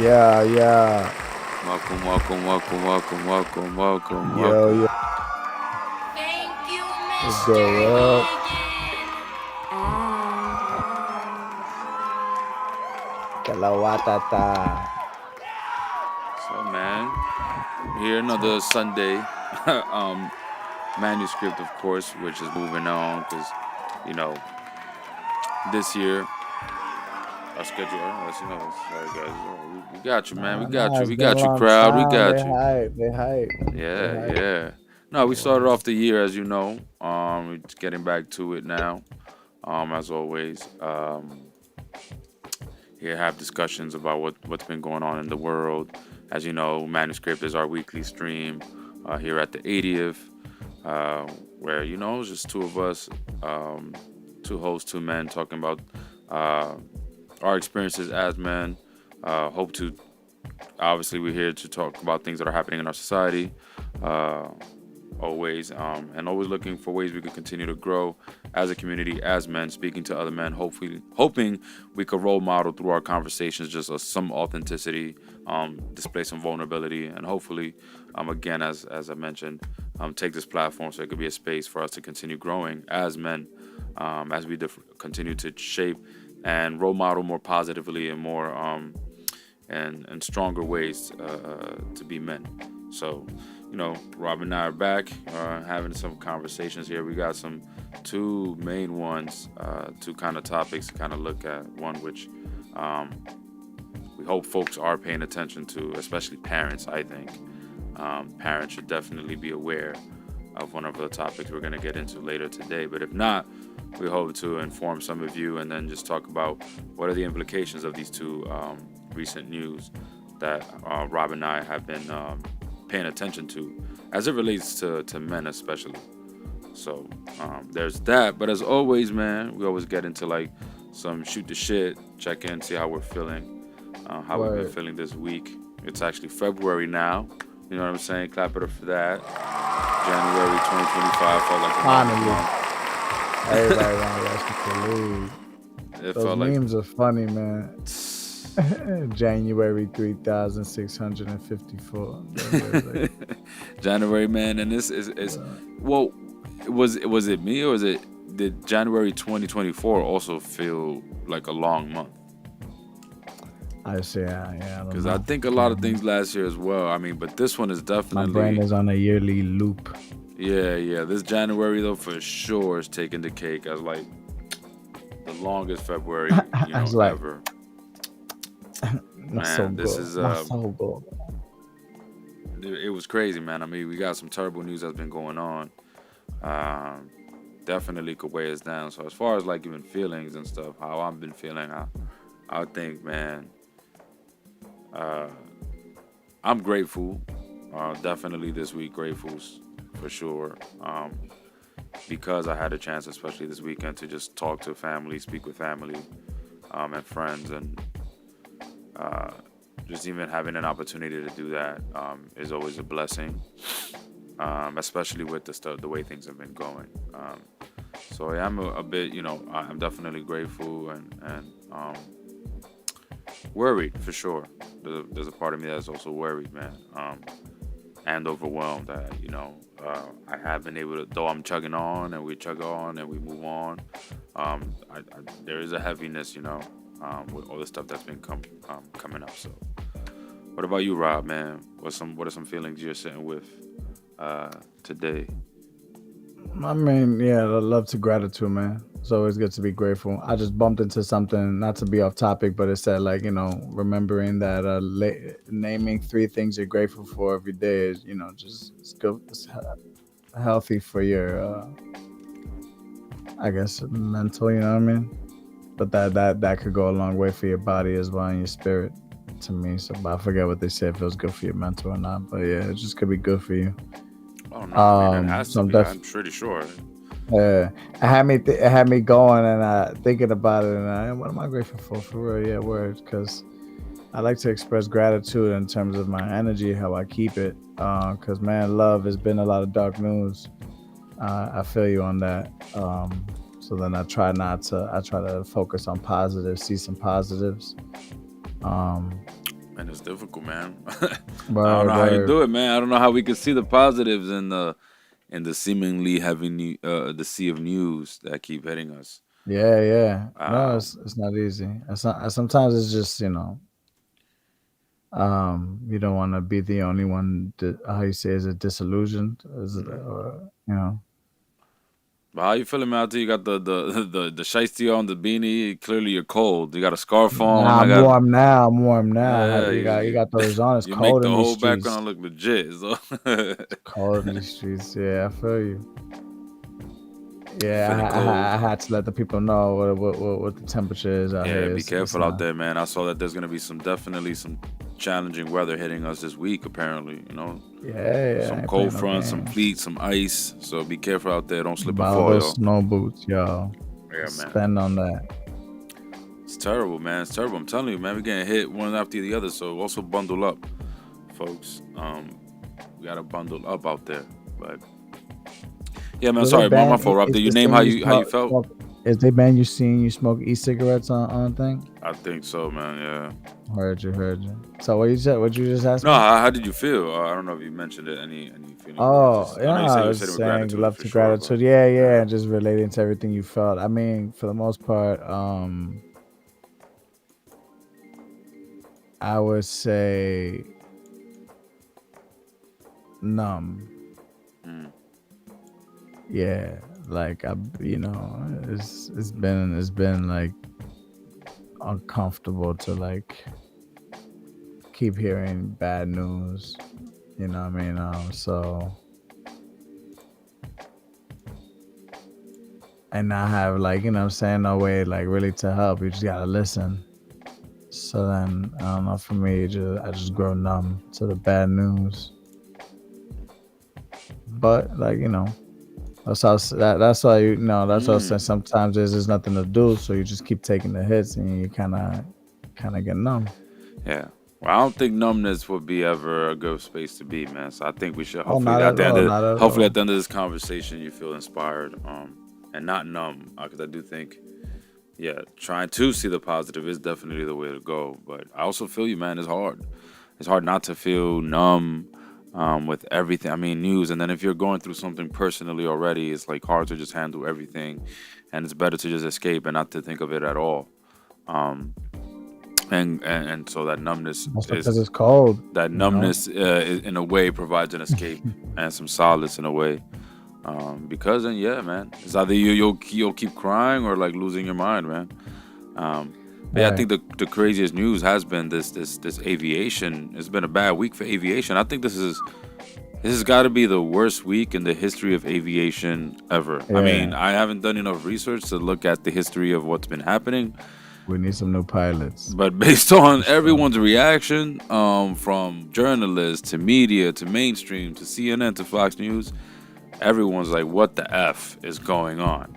Yeah, yeah. Welcome, welcome, welcome, welcome, welcome, welcome, Yo, welcome. yo. Thank you, What's Mr. good, Rob? Hegan. Kalawatata. So, man, here another Sunday. um, Manuscript, of course, which is moving on because, you know, this year our schedule. Sorry, guys. We got you, man. We got Nah, you. it's We been a got you, long crowd. We time. They got you. hype. They hype. They Yeah, hype. yeah. No, we started Boy. off the year, as you know. We're just getting back to it now. As always. Here have discussions about what's been going on in the world. As you know, Manuscript is our weekly stream here at the 80th, uh, where it's just two of us, um, two hosts, two men talking about uh, our experiences as men. Hope to Obviously, we're here to talk about things that are happening in our society. Uh, Always, and always looking for ways we could continue to grow as a community, as men, speaking to other men, hopefully hoping we could role model through our conversations just some authenticity, display some vulnerability, and hopefully, again, as I mentioned, take this platform so it could be a space for us to continue growing as men, as we continue to shape and role model more positively and more and stronger ways to be men. So, Rob and I are back having some conversations here. We got some two main ones, two kind of topics to kind of look at. One which um, we hope folks are paying attention to, especially parents, I think. Parents should definitely be aware of one of the topics we're going to get into later today. But if not, we hope to inform some of you and then just talk about what are the implications of these two recent news that Rob and I have been paying attention to as it relates to men especially. So there's that. But as always, man, we always get into like some shoot the shit, check in, see how we're feeling, how we've been Word. feeling this week. It's actually February now. You know what I'm saying? Clap it up for that. January 2025 felt like Finally. Everybody want to rush to it Those felt like memes are funny, man. January 3654. Like, January, man, and this is well, was it me or did January 2024 also feel like a long month? I say, yeah, I don't Because I know. think a lot of things last year as well. I mean, but this one is My brain definitely is on a yearly loop. yeah. This January though for sure is taking the cake as like the longest February I was like, ever. not so Man, this good. is Not so good. it was crazy, man. I mean, we got some terrible news that's been going on. Um, Definitely could weigh us down. So as far as like even feelings and stuff, how I've been feeling, I think, man, uh, I'm grateful. Definitely this week, grateful for sure. Because I had a chance, especially this weekend, to just talk to family, speak with family, and friends, and uh, just even having an opportunity to do that is always a blessing. Especially with the way things have been going. So yeah, I'm a bit, I'm definitely grateful and worried for sure. There's a part of me that's also worried, man, and overwhelmed that I have been able to, though I'm chugging on and we chug on and we move on. There is a heaviness, with all the stuff that's been coming up. So, what about you, Rob? Man, what are some feelings you're sitting with today? I mean, yeah, I love to gratitude, man. It's always good to be grateful. I just bumped into something, not to be off topic, but it said like, remembering that naming three things you're grateful for every day is, just it's good, healthy for your, I guess, mental. You know what I mean? But that could go a long way for your body as well and your spirit. To me, so but I forget what they say if it was good for your mental or not. But yeah, it just could be good for you. Oh no, I mean it has So to I'm be. def I'm pretty sure. it had me it had me going and thinking about it and what am I grateful for real? Yeah, word. Because I like to express gratitude in terms of my energy, how I keep it. Because man, love has been a lot of dark news. I feel you on that. So then I try not to. I try to focus on positives, see some positives. Um, And it's difficult, man. I don't Word, know how you word. do it, man. I don't know how we can see the positives in the seemingly heavy the sea of news that keep hitting us. Yeah, yeah. No, Um, it's not easy. It's not. Sometimes it's just you don't want to be the only one. How you say, is it disillusioned? Is it, mhm. But how you feeling, man? Out there, you got the shiesty on, the beanie. Clearly, you're cold. You got a scarf on. Nah, I I'm got warm now. I'm warm now. yeah. You got those on. It's You make cold the in these whole streets. background look legit. So It's cold in these streets. Yeah, I feel you. Yeah, feeling cold. I had to let the people know what the temperature is out Yeah, here. be It's careful out not. there, man. I saw that there's gonna be definitely some challenging weather hitting us this week. Apparently, Yeah, yeah. I some ain't cold playing no fronts, some games. sleet, some ice. So be careful out there. Don't slip and Buy fall, those yo. snow boots, y'all. Yeah, man. Spend on that. It's terrible, man. It's terrible. I'm telling you, man. We're getting hit one after the other. So also bundle up, folks. We gotta bundle up out there. But yeah, man. Do they Sorry, my ban? fault, Rob. Is Did you this name thing you how you felt? smoke? Is they ban you seeing you smoke e-cigarettes on thing? I think so, man. Yeah. Heard you, heard you. So what you said? What you just asked No, me? how did you feel? I don't know if you mentioned it. Any feeling words? Oh, I know yeah, I you was said it with saying gratitude love for to sure, but gratitude. Yeah, yeah, yeah. and just relating to everything you felt. I mean, for the most part, I would say numb. Mm, Yeah, like it's been like uncomfortable to like keep hearing bad news. You know what I mean? So and not have like what I'm saying, no way like really to help. You just gotta listen. So then I don't know. For me, I just grow numb to the bad news. But like that's why that's why I say mm, sometimes there's nothing to do, so you just keep taking the hits and you kind of get numb. yeah. Well, I don't think numbness would be ever a good space to be, man. So I think we should Oh, not at all, not at hopefully at all. the end of this conversation you feel inspired, and not numb, because I do think, yeah, trying to see the positive is definitely the way to go. But I also feel you, man. It's hard. It's hard not to feel numb with everything. I mean, news, and then if you're going through something personally already, it's like hard to just handle everything, and it's better to just escape and not to think of it at all. Um, and so Also because it's cold, that you know. numbness in a way provides an escape and some solace in a way. Because then yeah, man, it's either you'll keep crying or like losing your mind, man. But yeah, I Right. think the craziest news has been this aviation. It's been a bad week for aviation. I think this has got to be the worst week in the history of aviation ever. I mean, Yeah. I haven't done enough research to look at the history of what's been happening, We need some new pilots but based on for sure. everyone's reaction, from journalists to media to mainstream to CNN to Fox News, everyone's like, "What the f is going on?"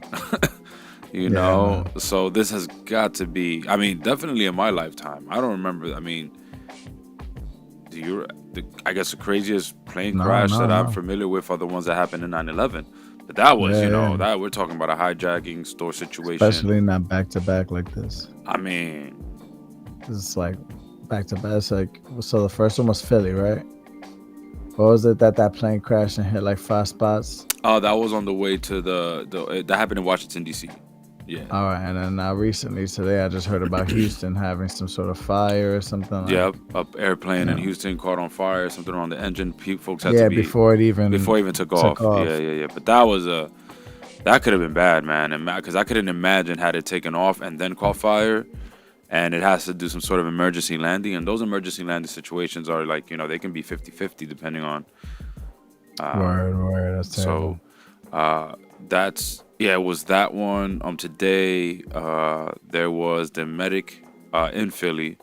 Yeah, man. So this has got to be. I mean, definitely in my lifetime. I don't remember. I mean, do you? I guess the craziest plane No, crash no, that I'm no. familiar with are the ones that happened in 9/11. But that was, Yeah, yeah. that we're talking about a hijacking store situation. Especially not back to back like this. I mean, It's like back to back. It's like, so the first one was Philly, right? What was it that plane crashed and hit like 5 spots? oh, that was on the way to that happened in Washington D.C. Yeah. All right, and then now recently today I just heard about Houston having some sort of fire or something Yep, like, up airplane you in know, Houston caught on fire. Something on the engine. Folks had to yeah, be before it before it even even took took off. Yeah, off. yeah, yeah. But that could have been bad, man. And because I couldn't imagine had it taken off and then caught fire, and it has to do some sort of emergency landing. And those emergency landing situations are like they can be 50-50 depending on. Word, that's So terrible. that's yeah, it was that one. Today there was the medic in Philly.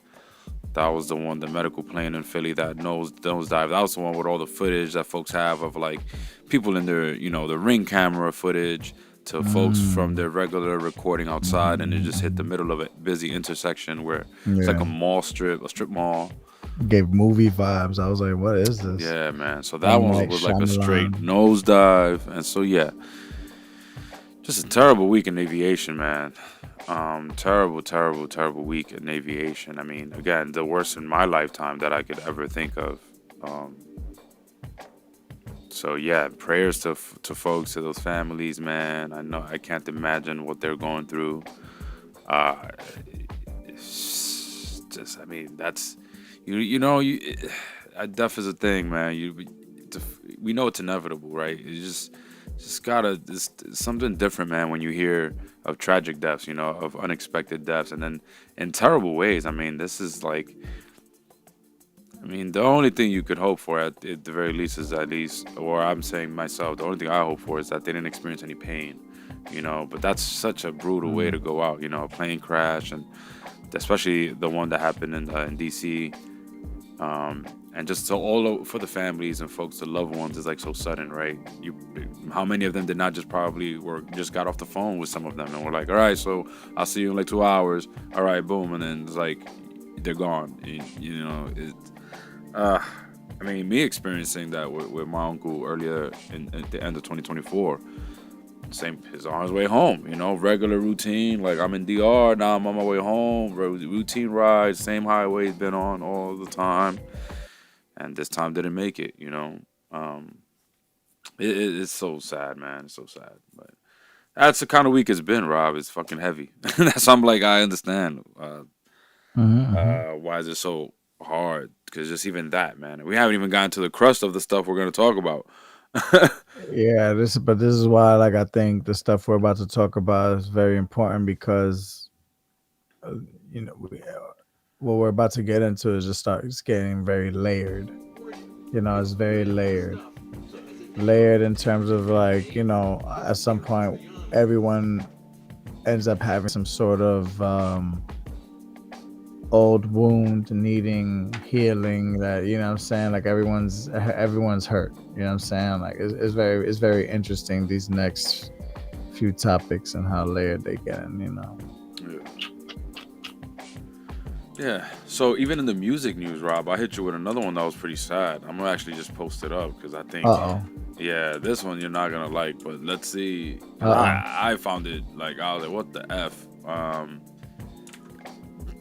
That was the one, the medical plane in Philly that nosedive. That was the one with all the footage that folks have of like people in their, the ring camera footage to folks from Mm. their regular recording outside, and it just hit the middle of a busy intersection where it's like Yeah, a strip mall. gave movie vibes. I was like, what is this? Yeah, man. So that M one Night was like a straight Shyamalan. nosedive, and so yeah, Just a terrible week in aviation, man. Terrible, terrible, terrible week in aviation. I mean, again, the worst in my lifetime that I could ever think of. Um, so yeah, prayers to folks, to those families, man. I know I can't imagine what they're going through. Uh, it's just, I mean, that's you know you. Death is a thing, man. We know it's inevitable, right? You just gotta it's something different, man, when you hear of tragic deaths, of unexpected deaths, and then in terrible ways. I mean, this is like, I mean, the only thing you could hope for at the very least is, at least, or I'm saying myself, the only thing I hope for is that they didn't experience any pain, But that's such a brutal way to go out, a plane crash, and especially the one that happened in DC. And just so for the families and folks, the loved ones, is like so sudden, right? How many of them did not just probably just got off the phone with some of them and were like, all right, so I'll see you in like 2 hours. All right, boom, and then it's like they're gone. I mean, me experiencing that with my uncle earlier at the end of 2024. Same, he's on his way home, regular routine. Like, I'm in DR, now I'm on my way home. Routine rides, same highway he's been on all the time. And this time didn't make it, It's so sad, man. It's so sad. But that's the kind of week it's been, Rob. It's fucking heavy. That's, I'm like, I understand. Why is it so hard? Because just even that, man. We haven't even gotten to the crust of the stuff we're going to talk about. Yeah, this is why, like, I think the stuff we're about to talk about is very important because, uh, what we're about to get into is it's getting very layered. It's very layered in terms of, like, at some point everyone ends up having some sort of old wound needing healing, that, what I'm saying, like, everyone's hurt, what I'm saying, like, it's very interesting, these next few topics and how layered they get in. Yeah. So even in the music news, Rob, I hit you with another one that was pretty sad. I'm gonna actually just post it up because I think, yeah, this one you're not gonna like. But let's see. I found it, like, I was like, what the f?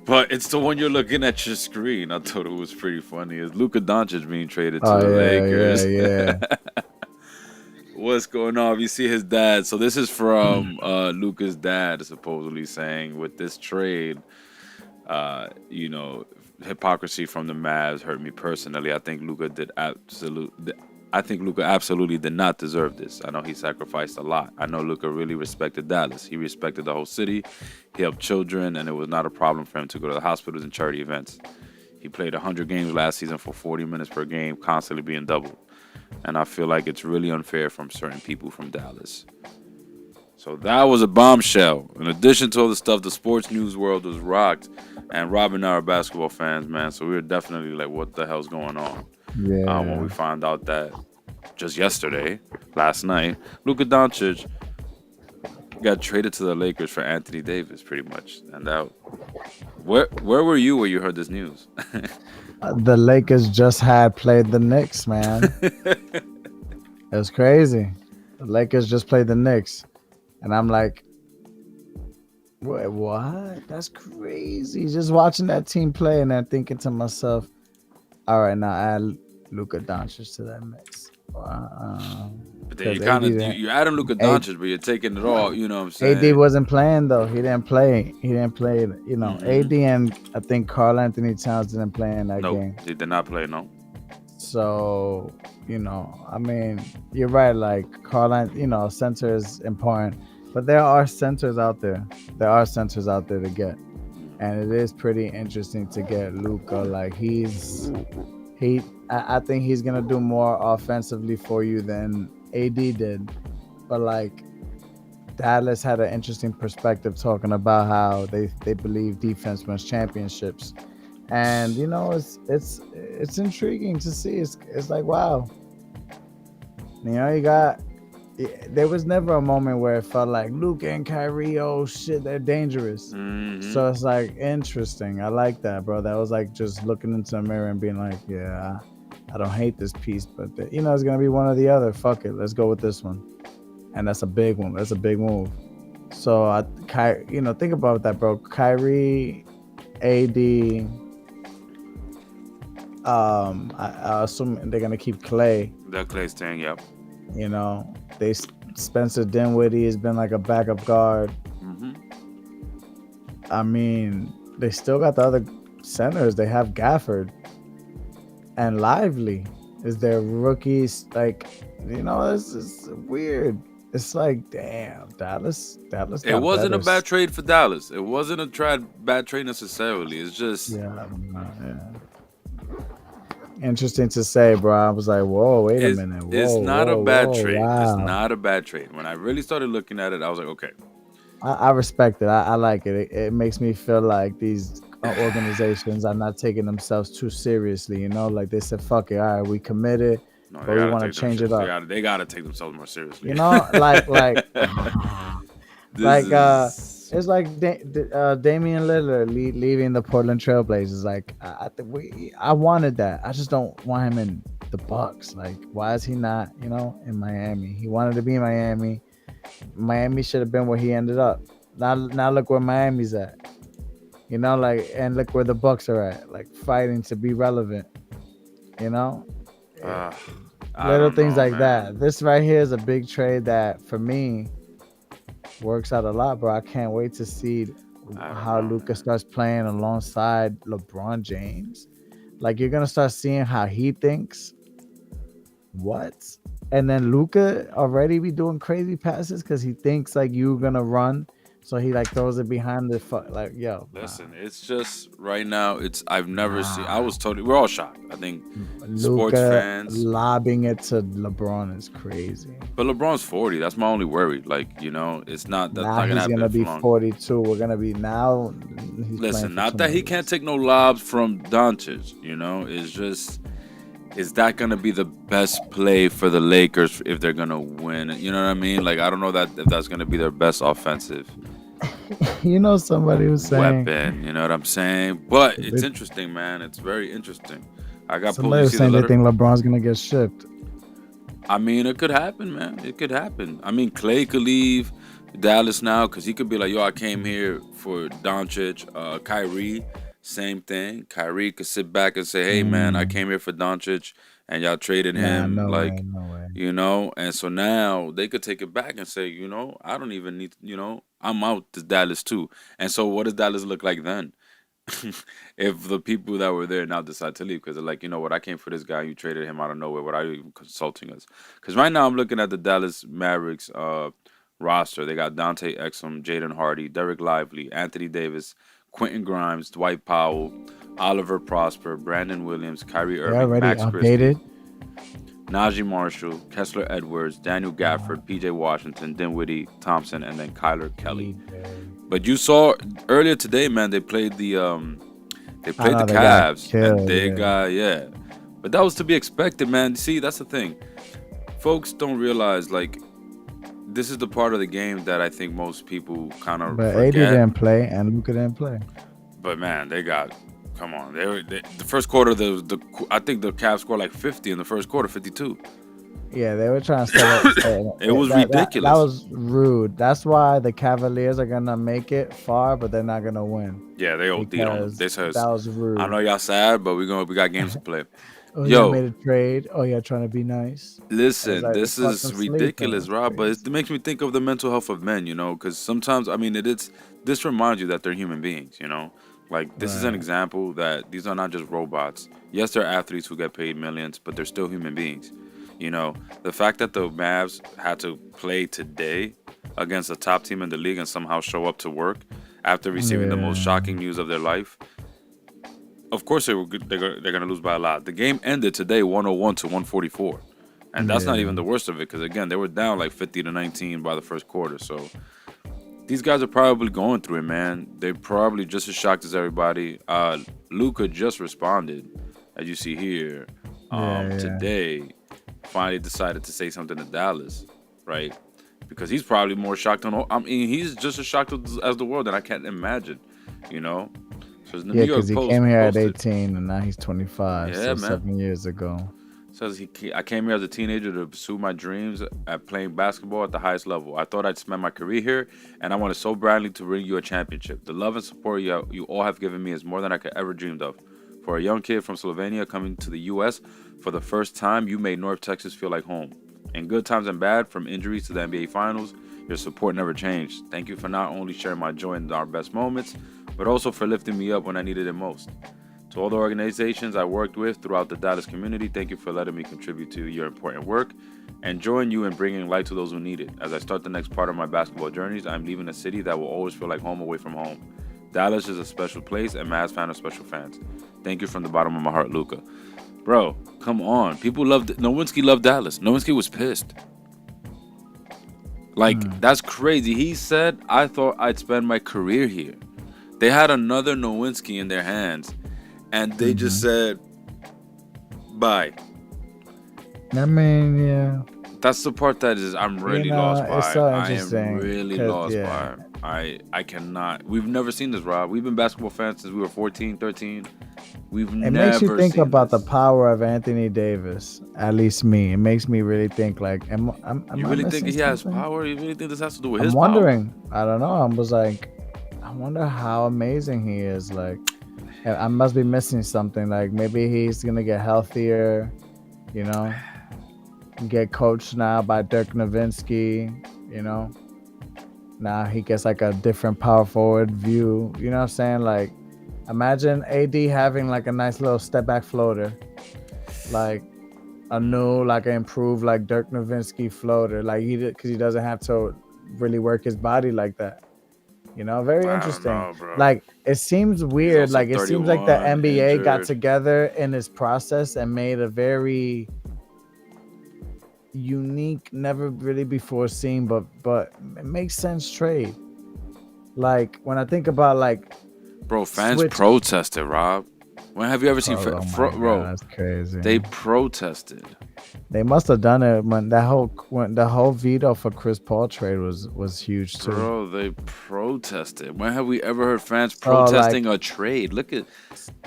But it's the one you're looking at your screen. I thought it was pretty funny. It's Luka Doncic being traded to the Lakers. Yeah. What's going on? You see his dad. So this is from Luka's dad, supposedly saying, with this trade, hypocrisy from the Mavs hurt me personally. I think Luka absolutely did not deserve this. I know he sacrificed a lot. I know Luka really respected Dallas. He respected the whole city. He helped children, and it was not a problem for him to go to the hospitals and charity events. He played 100 games last season for 40 minutes per game, constantly being doubled. And I feel like it's really unfair from certain people from Dallas. So that was a bombshell. In addition to all the stuff, the sports news world was rocked. And Rob and I are basketball fans, man. So we were definitely like, what the hell's going on? Yeah. When we found out that just yesterday, last night, Luka Doncic got traded to the Lakers for Anthony Davis, pretty much. And where were you when you heard this news? The Lakers just had played the Knicks, man. It was crazy. The Lakers just played the Knicks. And I'm like, wait, what? That's crazy. Just watching that team play and then thinking to myself, all right, now add Luka Doncic to that mix. But then you add in Luka Doncic, but you're taking it all, you know what I'm saying? AD wasn't playing, though. He didn't play. AD and I think Karl Anthony Towns didn't play in that game. He did not play, no. So, I mean, you're right. Like, center is important. But there are centers out there. There are centers out there to get. And it is pretty interesting to get Luka. Like, I think he's going to do more offensively for you than AD did. But, like, Dallas had an interesting perspective talking about how they believe defense wins championships. And, it's intriguing to see. It's like, wow. There was never a moment where it felt like Luka and Kyrie, oh shit, they're dangerous. Mm-hmm. So it's like interesting. I like that, bro. That was like just looking into a mirror and being like, yeah, I don't hate this piece, but it's gonna be one or the other. Fuck it, let's go with this one. and that's a big one. That's a big move. So think about that, bro. Kyrie, AD. I assume they're gonna keep Clay. That Clay's thing, yep. You know, Spencer Dinwiddie has been like a backup guard. Mm-hmm. I mean, they still got the other centers. They have Gafford and Lively is their rookies. Like, it's weird. It's like, damn, Dallas. It wasn't a bad trade for Dallas. It wasn't a bad trade necessarily. It's just yeah. Interesting to say, bro. I was like, whoa, wait a minute. It's not a bad trade. Wow. It's not a bad trade. When I really started looking at it, I was like, okay. I respect it. I like it. It makes me feel like these organizations are not taking themselves too seriously. Like they said, fuck it. All right, we committed, but we want to change it up. They gotta take themselves more seriously. It's like Damian Lillard leaving the Portland Trailblazers. Like I wanted that. I just don't want him in the Bucks. Like, why is he not, in Miami? He wanted to be in Miami. Miami should have been where he ended up. Now look where Miami's at. And look where the Bucks are at. Like, fighting to be relevant. Little things like that. This right here is a big trade that for me works out a lot, bro. I can't wait to see how Luka starts playing alongside LeBron James. Like, you're gonna start seeing how he thinks. What? And then Luka already be doing crazy passes because he thinks like you're gonna run, so he like throws it behind the yo. Listen, it's just right now. I've never seen. We're all shocked. I think Luka sports fans lobbing it to LeBron is crazy. But LeBron's 40. That's my only worry. Like, it's not. That's not he's gonna be 42. We're gonna be now. Listen, not that he can't take no lobs from Doncic. It's just. Is that going to be the best play for the Lakers if they're going to win? You know what I mean? Like, I don't know if that's going to be their best offensive somebody was saying weapon. You know what I'm saying? But it's interesting, man. It's very interesting. I got somebody was saying they think LeBron's going to get shipped. I mean, it could happen, man. It could happen. I mean, Clay could leave Dallas now because he could be like, yo, I came here for Doncic, Kyrie. Same thing. Kyrie could sit back and say, hey, man, I came here for Doncic and y'all traded him. No way. And so now they could take it back and say, I don't even need, I'm out to Dallas too. And so what does Dallas look like then? If the people that were there now decide to leave because they're like, you know what, I came for this guy, you traded him out of nowhere. What are you even consulting us? Because right now I'm looking at the Dallas Mavericks roster. They got Dante Exum, Jaden Hardy, Derek Lively, Anthony Davis, Quentin Grimes, Dwight Powell, Oliver Prosper, Brandon Williams, Kyrie Irving, Max Christie, Najee Marshall, Kessler Edwards, Daniel Gafford, PJ Washington, Dinwiddie Thompson, and then Kyler Kelly. But you saw earlier today, man, they played the Cavs and they got But that was to be expected, man. See, that's the thing. Folks don't realize like this is the part of the game that I think most people kind of forget. AD didn't play and Luka didn't play. But man, come on. The first quarter, I think the Cavs scored like 50 in the first quarter, 52. Yeah, they were trying to set up. It was ridiculous. That was rude. That's why the Cavaliers are gonna make it far, but they're not gonna win. Yeah, they OD'd on them. That was rude. I know y'all sad, but we got games to play. Yo, made a trade. Oh yeah, trying to be nice. Listen, like, this is ridiculous, Rob. But it makes me think of the mental health of men, because sometimes, I mean, this reminds you that they're human beings, Like, this is an example that these are not just robots. Yes, they're athletes who get paid millions, but they're still human beings. The fact that the Mavs had to play today against the top team in the league and somehow show up to work after receiving the most shocking news of their life. Of course, they're going to lose by a lot. The game ended today 101 to 144. And that's not even the worst of it because, again, they were down like 50-19 by the first quarter. So these guys are probably going through it, man. They're probably just as shocked as everybody. Luka just responded, as you see here, today. Finally decided to say something to Dallas, right? Because he's probably more shocked he's just as shocked as the world, and I can't imagine, So because he came here at 18 and now he's 25, 7 years ago. Says I came here as a teenager to pursue my dreams at playing basketball at the highest level. I thought I'd spend my career here, and I wanted so badly to bring you a championship. The love and support you all have given me is more than I could ever dreamed of. For a young kid from Slovenia coming to the U.S. for the first time, you made North Texas feel like home. In good times and bad, from injuries to the NBA Finals, your support never changed. Thank you for not only sharing my joy in our best moments, but also for lifting me up when I needed it most. To all the organizations I worked with throughout the Dallas community, thank you for letting me contribute to your important work and join you in bringing light to those who need it. As I start the next part of my basketball journeys, I'm leaving a city that will always feel like home away from home. Dallas is a special place, and Mavs fans are special fans. Thank you from the bottom of my heart, Luka. Bro, come on. People loved Nowinski loved Dallas. Nowinski was pissed. Like, that's crazy. He said, I thought I'd spend my career here. They had another Nowinski in their hands, and they just said, bye. I mean, yeah. That's the part that is I'm really lost by. It's so I am interesting. really lost by. I cannot. We've never seen this, Rob. We've been basketball fans since we were 14, 13. It makes you think about this. the power of Anthony Davis. At least me. It makes me really think like, am you I really think he has something? power? You really think this has to do with his I'm wondering. I don't know. I was like, I wonder how amazing he is. Like, I must be missing something. Like maybe he's gonna get healthier, you know, get coached now by Dirk Nowitzki, you know. Now he gets like a different power forward view. You know what I'm saying? Like, imagine AD having like a nice little step back floater, like a new, like an improved, like Dirk Nowitzki floater. Like because he doesn't have to really work his body like that. You know, very interesting. Bro. Like it seems weird. Like it seems like the NBA injured. got together in this process and made a very unique, never really before seen, but it makes sense trade. Like when I think about like, bro, fans protested, Rob. When have you ever seen bro? That's crazy. They protested. They must have done it when the whole veto for Chris Paul trade was huge too. Bro, they protested. When have we ever heard fans protesting a trade? Look at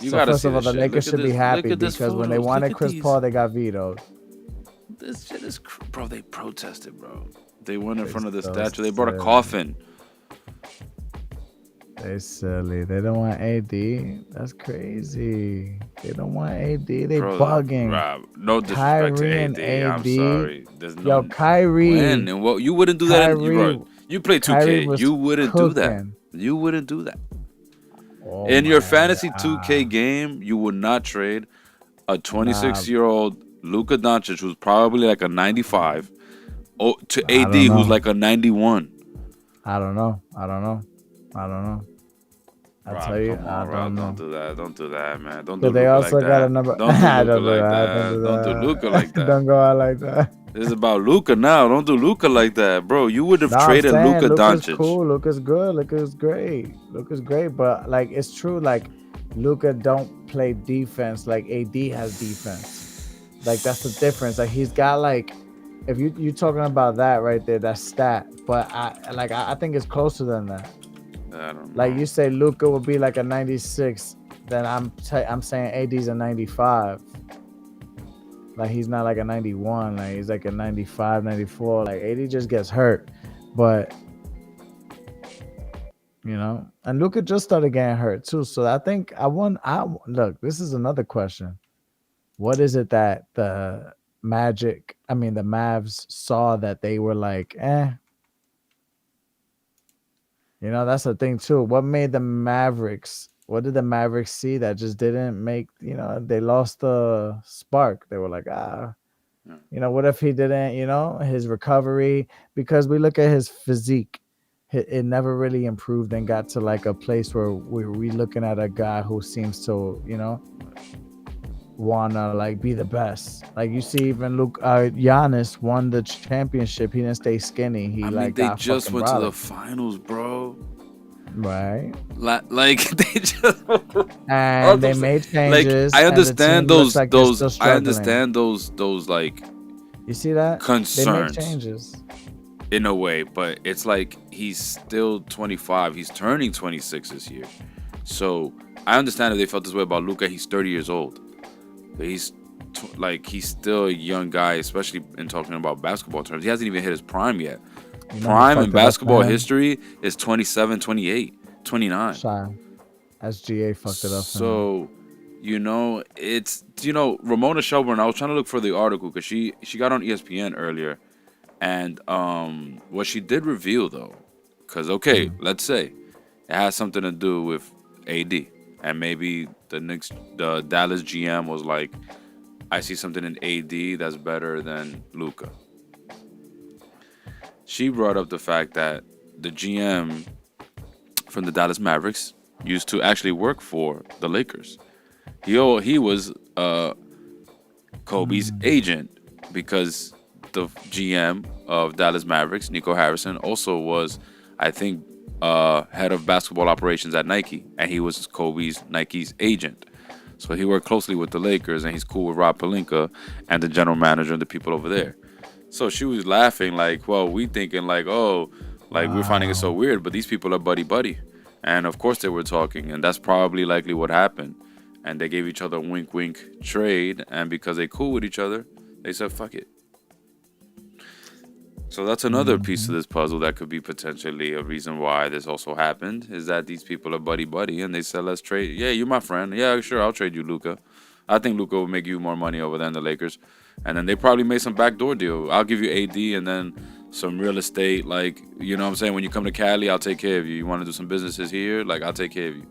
you. Gotta first see of all, the shit. Lakers should be happy because when they wanted Chris Paul, they got vetoed. This shit is, bro. They protested, bro. They went in front of the statue. They brought a coffin. They silly. They don't want AD. That's crazy. They don't want AD. They bugging. Rob, no disrespect to AD. I'm sorry. There's no. Kyrie. When and what? You wouldn't do that. You play 2K. You wouldn't do that. You wouldn't do that. In your fantasy 2K game, you would not trade a 26-year-old Luka Doncic, who's probably like a 95, to AD, who's like a 91. I don't know. I'll tell you. Don't do that. Don't do that, man. Don't do Luka like that. Don't do Luka like that. Don't go out like that. This is about Luka now. Don't do Luka like that, bro. You would have traded Luka Doncic. Cool. Luka's good. Luka's great. But like it's true. Like Luka don't play defense like AD has defense. Like that's the difference. Like he's got like, if you talking about that right there, that stat. But I think it's closer than that. I don't know. Like you say Luka would be like a 96, then I'm saying AD's a 95. Like he's not like a 91, like he's like a 95, 94. Like AD just gets hurt. But you know, and Luka just started getting hurt too. So I think look, this is another question. What is it that the Mavs saw that they were like, You know, that's the thing too. What did the Mavericks see that just didn't make, you know, they lost the spark. They were like, you know, what if he didn't, you know, his recovery, because we look at his physique, it never really improved and got to like a place where we looking at a guy who seems to, you know, wanna like be the best. Like you see, even Giannis won the championship. He didn't stay skinny. They just went to the finals, bro. Right. Like they just and they made changes. Like I understand those like I understand those like, you see that concerns. They made changes in a way, but it's like he's still 25. He's turning 26 this year. So I understand if they felt this way about Luka. He's 30 years old. But he's like he's still a young guy, especially in talking about basketball terms. He hasn't even hit his prime yet. You know, he Prime in fucked it up basketball for him. history is 27, 28, 29. Shy. SGA fucked it up for him. So, Ramona Shelburne, I was trying to look for the article because she got on ESPN earlier. And what she did reveal, though, because, okay, let's say it has something to do with AD. And maybe the Dallas GM was like, I see something in AD that's better than Luka. She brought up the fact that the GM from the Dallas Mavericks used to actually work for the Lakers. He was Kobe's agent because the GM of Dallas Mavericks, Nico Harrison, also was, I think, head of basketball operations at Nike, and he was Nike's agent. So he worked closely with the Lakers, and he's cool with Rob Pelinka and the general manager and the people over there. So she was laughing like, well, we thinking like, oh, like we're finding it so weird, but these people are buddy. And of course they were talking, and that's probably likely what happened. And they gave each other a wink trade, and because they cool with each other, they said, fuck it. So that's another piece of this puzzle that could be potentially a reason why this also happened, is that these people are buddy, and they said, let's trade. Yeah, you're my friend. Yeah, sure, I'll trade you Luka. I think Luka will make you more money over there than the Lakers. And then they probably made some backdoor deal. I'll give you AD and then some real estate. Like, you know what I'm saying? When you come to Cali, I'll take care of you. You want to do some businesses here? Like, I'll take care of you.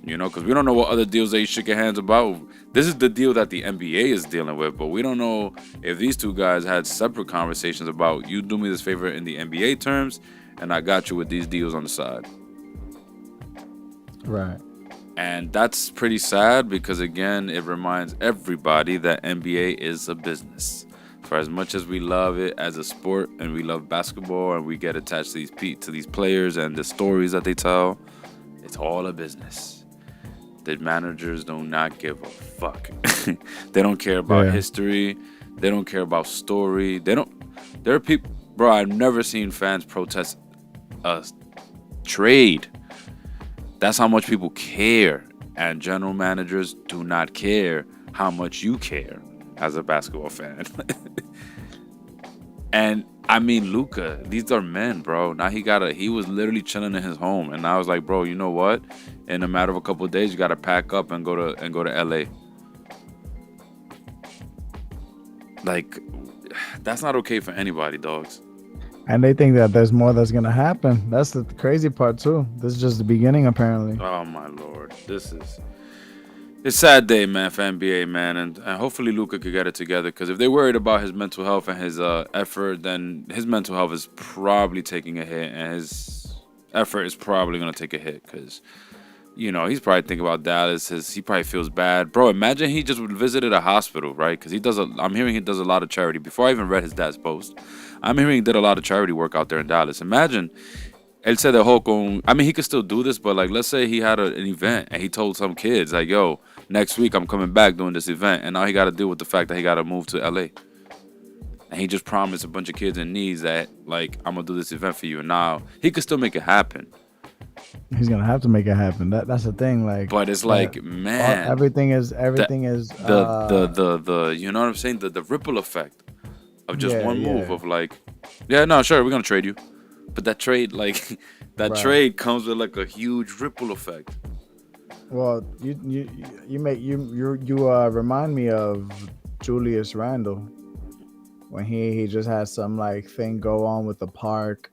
You know, because we don't know what other deals they shook your hands about. This is the deal that the NBA is dealing with, but we don't know if these two guys had separate conversations about, you do me this favor in the NBA terms, and I got you with these deals on the side. Right. And that's pretty sad because, again, it reminds everybody that NBA is a business. For as much as we love it as a sport and we love basketball and we get attached to these players and the stories that they tell, it's all a business. The managers do not give a fuck. They don't care about history. They don't care about story. There are people, bro, I've never seen fans protest a trade. That's how much people care. And general managers do not care how much you care as a basketball fan. And I mean, Luka, these are men, bro. Now he was literally chilling in his home. And I was like, bro, you know what? In a matter of a couple of days, you got to pack up and go to LA. Like, that's not okay for anybody, dogs. And they think that there's more that's going to happen. That's the crazy part, too. This is just the beginning, apparently. Oh, my Lord. It's a sad day, man, for NBA, man. And hopefully Luka could get it together. Because if they're worried about his mental health and his effort, then his mental health is probably taking a hit. And his effort is probably going to take a hit. Because, you know, he's probably thinking about Dallas. He probably feels bad. Bro, imagine he just visited a hospital, right? Because I'm hearing he does a lot of charity. Before I even read his dad's post, I'm hearing he did a lot of charity work out there in Dallas. Imagine, él se dejó con, I mean, he could still do this, but like, let's say he had an event and he told some kids, like, yo, next week I'm coming back doing this event. And now he got to deal with the fact that he got to move to LA. And he just promised a bunch of kids in needs that, like, I'm going to do this event for you. And now he could still make it happen. He's gonna have to make it happen. That's the thing. Like, but it's like, man, everything is the you know what I'm saying? The ripple effect of just one move of like, yeah, no, sure, we're gonna trade you, but that trade, like, trade comes with like a huge ripple effect. Well, you remind me of Julius Randle when he just had some like thing go on with the park.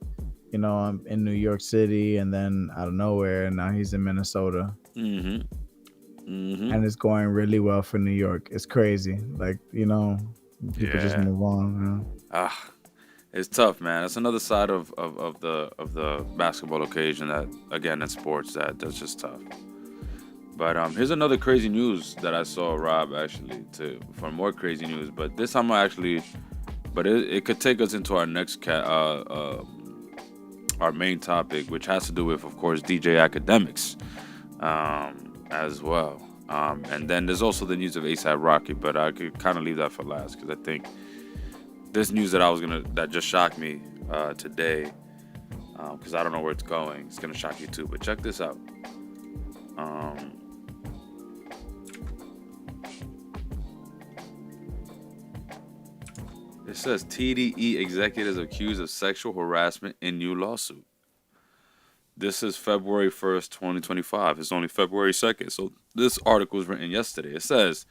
You know, in New York City, and then out of nowhere, and now he's in Minnesota. And it's going really well for New York. It's crazy. Like, you know, people just move on. It's tough, man. It's another side of the basketball occasion that, again, in sports, that's just tough. But here's another crazy news that I saw, Rob, actually, for more crazy news. But this time it could take us into our next our main topic, which has to do with, of course, DJ academics as well. And then there's also the news of A$AP Rocky, but I could kind of leave that for last because I think this news that just shocked me today, because I don't know where it's going. It's going to shock you too, but check this out. It says TDE executives accused of sexual harassment in new lawsuit. This is February 1st, 2025. It's only February 2nd. So this article was written yesterday. It says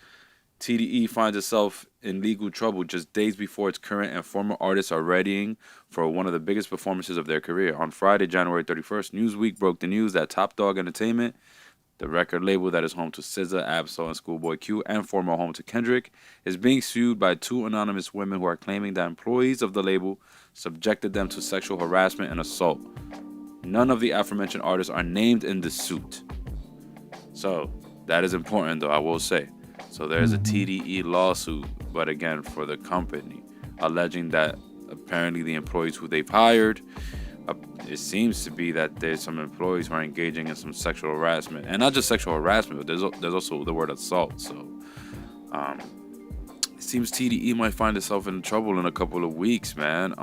TDE finds itself in legal trouble just days before its current and former artists are readying for one of the biggest performances of their career. On Friday, January 31st, Newsweek broke the news that Top Dog Entertainment, the record label that is home to SZA, Absol, and Schoolboy Q, and former home to Kendrick, is being sued by two anonymous women who are claiming that employees of the label subjected them to sexual harassment and assault. None of the aforementioned artists are named in the suit. So, that is important, though, I will say. So, there's a TDE lawsuit, but again, for the company, alleging that apparently the employees who they've hired, it seems to be that there's some employees who are engaging in some sexual harassment, and not just sexual harassment, but there's also the word assault. So it seems TDE might find itself in trouble in a couple of weeks, man.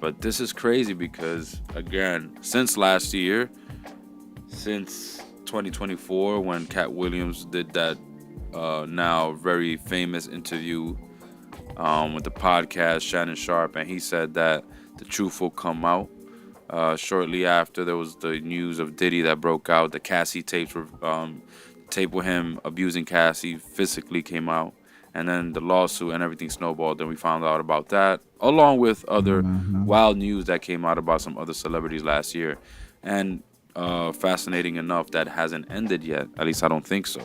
But this is crazy because, again, since last year, since 2024, when Cat Williams did that now very famous interview with the podcast Shannon Sharp, and he said that the truth will come out. Shortly after, there was the news of Diddy that broke out. The Cassie tapes were tape with him abusing Cassie physically came out, and then the lawsuit and everything snowballed. Then we found out about that, along with other wild news that came out about some other celebrities last year. And fascinating enough, that hasn't ended yet. At least I don't think so.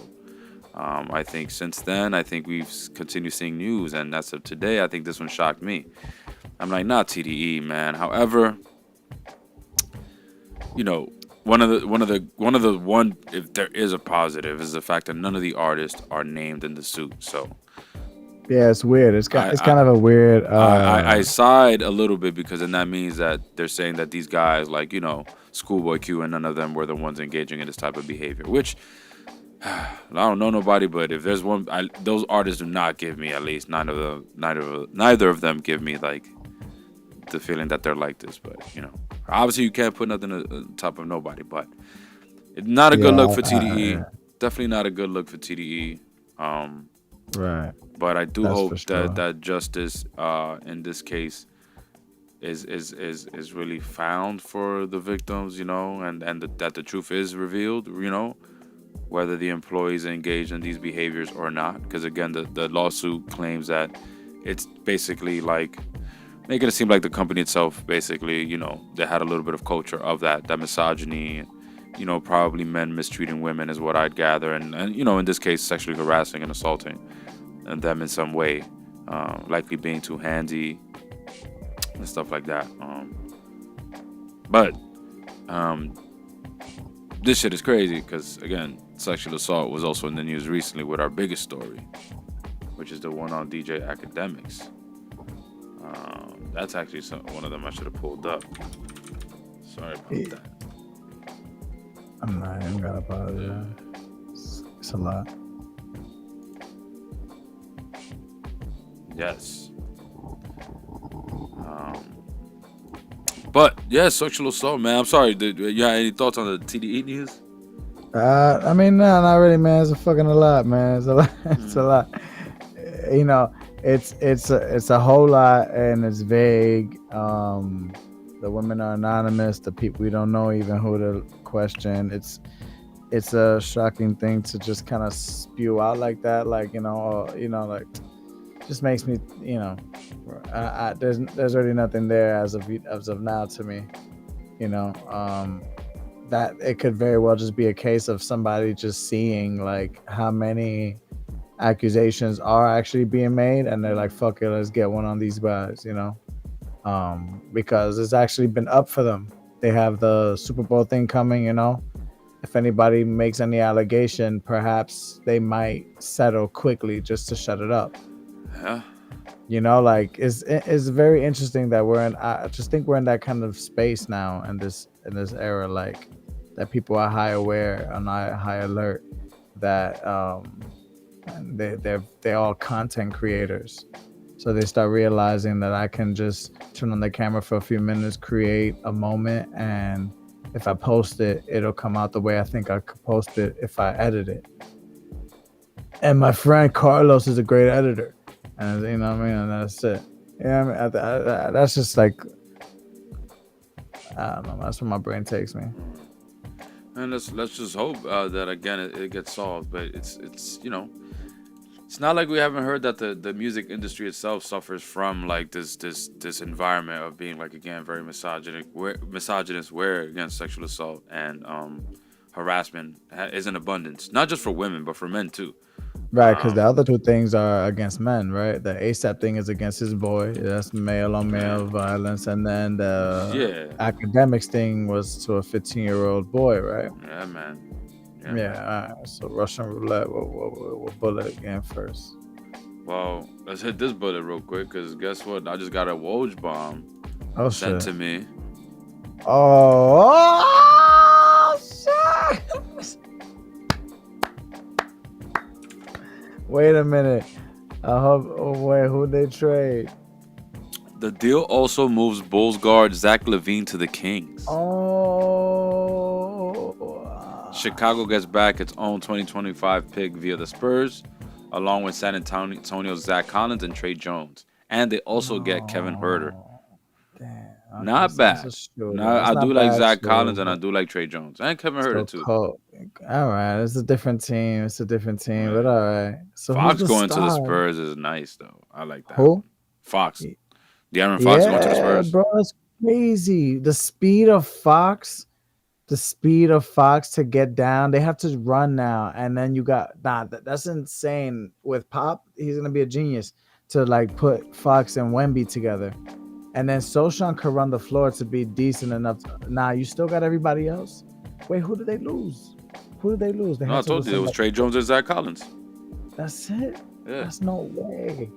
I think since then, I think we've continued seeing news, and as of today, I think this one shocked me. I'm like, not TDE, man. However, you know, if there is a positive, is the fact that none of the artists are named in the suit. So yeah, it's weird. It's kind of a weird. I sighed a little bit because then that means that they're saying that these guys, like, you know, Schoolboy Q and none of them were the ones engaging in this type of behavior, which I don't know nobody, but if there's one, those artists do not give me, at least neither of them give me like the feeling that they're like this. But you know, obviously you can't put nothing on top of nobody. But it's not a good look for TDE. Definitely not a good look for TDE. Right. But I do That's hope sure. that justice in this case is really found for the victims, you know, and that the truth is revealed, you know, whether the employees engage in these behaviors or not. Because again, the lawsuit claims that it's basically like making it seem like the company itself, basically, you know, they had a little bit of culture of that misogyny, you know, probably men mistreating women is what I'd gather, and you know, in this case, sexually harassing and assaulting and them in some way, likely being too handy and stuff like that. But this shit is crazy because, again, sexual assault was also in the news recently with our biggest story, which is the one on DJ Academics. That's actually one of them I should have pulled up. Sorry about that. I'm not even gonna apologize. It's a lot. Yes. But yeah, sexual assault, man. I'm sorry. You had any thoughts on the TDE news? I mean, no, not really, man. It's a lot, man. It's a lot. It's a lot. You know, it's a whole lot, and it's vague. The women are anonymous. The people, we don't know even who to question. It's a shocking thing to just kind of spew out like that, like, you know, like, just makes me, you know, there's already nothing there as of now to me, you know. That it could very well just be a case of somebody just seeing like how many accusations are actually being made, and they're like, fuck it, let's get one on these guys, you know. Because it's actually been up for them. They have the Super Bowl thing coming, you know. If anybody makes any allegation, perhaps they might settle quickly just to shut it up. Yeah. You know, like it's very interesting that I just think we're in that kind of space now in this era, like that people are high aware and high alert that they're all content creators. So they start realizing that I can just turn on the camera for a few minutes, create a moment, and if I post it, it'll come out the way I think I could post it if I edit it. And my friend Carlos is a great editor, and you know what I mean, and that's it. Yeah, I mean, that's just like I don't know. That's what my brain takes me. And let's just hope that again it gets solved. But it's it's not like we haven't heard that the music industry itself suffers from like this environment of being like again very misogynist, where again sexual assault and harassment is in abundance, not just for women but for men too. Right, because the Um, other two things are against men, right? The ASAP thing is against his boy. That's male on yeah, male violence, and then the yeah, academics thing was to a 15-year-old boy, right? yeah, man, yeah, Yeah. man. All right. So Russian roulette. What bullet again first? Well, let's hit this bullet real quick because guess what? I just got a Woj bomb Oh sent shit. to me. Oh shit. Wait a minute. I hope. Oh wait, who they trade? The deal also moves Bulls guard Zach LaVine to the Kings. Oh. Chicago gets back its own 2025 pick via the Spurs, along with San Antonio's Zach Collins and Trey Jones. And they also get Kevin Herter. No. Damn. Okay, Not so that's a bad. shooter. Now That's I do not like bad Zach too, Collins and I but do like Trey Jones and Kevin Herter still too. cold. All right, it's a different team. It's a different team, but Yeah. all right. So who's Fox the going to the star? Spurs is nice though. I like that Who? one. Fox. De'Aaron Fox going to the Yeah, Spurs. bro, that's crazy. The speed of Fox to get down. They have to run now, and then you got that's insane. With Pop, he's gonna be a genius to like put Fox and Wemby together, and then Soshan could run the floor to be decent enough. Nah, you still got everybody else. Wait, who did they lose? Who did they lose? They No, had I to told lose you it was somebody. Trey Jones and Zach Collins. That's it. Yeah. That's no way.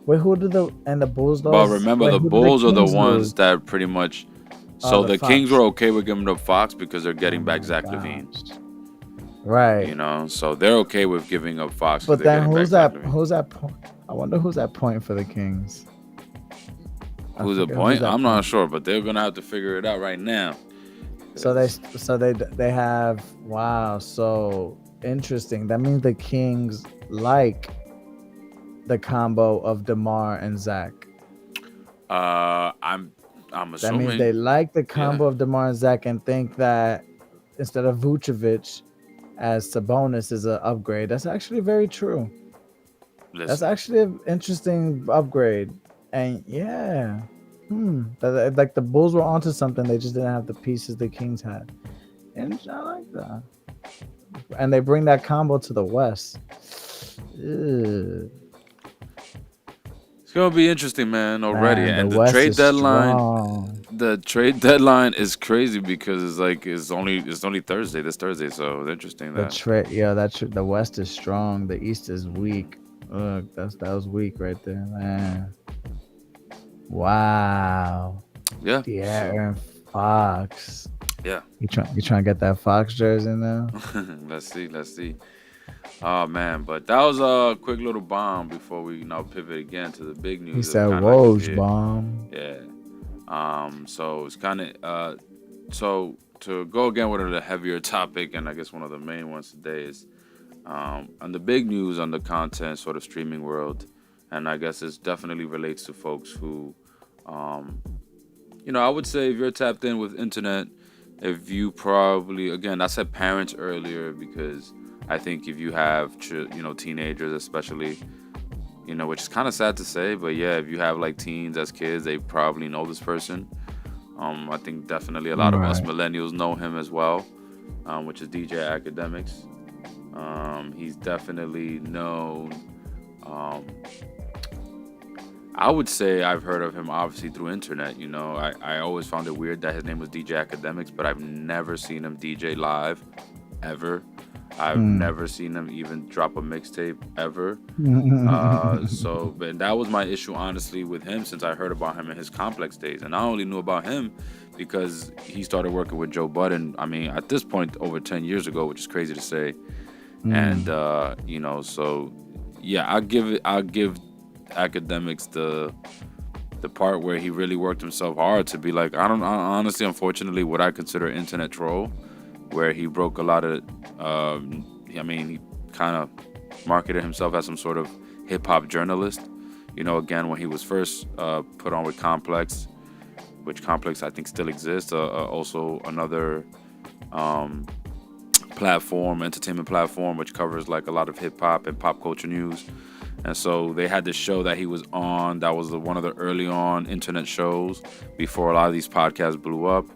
Wait, who did the Bulls But lose? remember, Wait, the who did the Bulls are the Kings ones lose? that pretty much. Oh, So the the Kings were Fox. okay with giving up Fox because they're Oh getting back my Zach LaVine. gosh. Right. So they're okay with giving up Fox because But they're then getting back who's Zach that? LaVine. Who's that? I wonder who's that point for the Kings. I Who's the forget who's point? that I'm not point. sure, but they're gonna have to figure it out right now. So they 'Cause, so they have wow. So interesting. That means the Kings like the combo of DeMar and Zach. I'm That means assuming, they like the yeah. combo of DeMar and Zach and think that instead of Vucevic as Sabonis is an upgrade. That's actually very true. That's Listen, actually an interesting upgrade. And yeah, like the Bulls were onto something. They just didn't have the pieces the Kings had, and I like that. And they bring that combo to the West. Ugh. it's gonna be interesting, man. Already, Man, the and the West trade is deadline. strong. The trade deadline is crazy because it's only Thursday, this Thursday. So it's interesting The that. trade, yeah, the West is strong. The East is weak. Ugh, that was weak right there, man. Wow. Yeah. So De'Aaron Fox. yeah. You trying to get that Fox jersey now? Let's see. Let's see. Oh man, but that was a quick little bomb before we now pivot again to the big He news. That's said, kind of like is "Woj here. bomb." Yeah. So it's kind of so to go again with a heavier topic, and I guess one of the main ones today is on the big news on the content sort of streaming world, and I guess this definitely relates to folks who, um, I would say if you're tapped in with internet, if you probably again I said parents earlier because I think if you have teenagers especially, which is kind of sad to say, but yeah, if you have like teens as kids, they probably know this person. I think definitely a lot of us Right. millennials know him as well, which is DJ Academics. He's definitely known. Um, I would say I've heard of him obviously through internet. I always found it weird that his name was DJ Academics, but I've never seen him DJ live, ever. I've Hmm. never seen him even drop a mixtape ever. Hmm. But that was my issue, honestly, with him since I heard about him in his Complex days. And I only knew about him because he started working with Joe Budden, I mean, at this point, over 10 years ago, which is crazy to say. And, so, yeah, I'll give Academics the part where he really worked himself hard to be like, honestly, unfortunately, what I consider internet troll, where he broke a lot of, he kind of marketed himself as some sort of hip hop journalist, Again, when he was first put on with Complex, which Complex I think still exists. Also another um, entertainment platform, which covers like a lot of hip hop and pop culture news. And so they had this show that he was on. That was one of the early on internet shows before a lot of these podcasts blew up.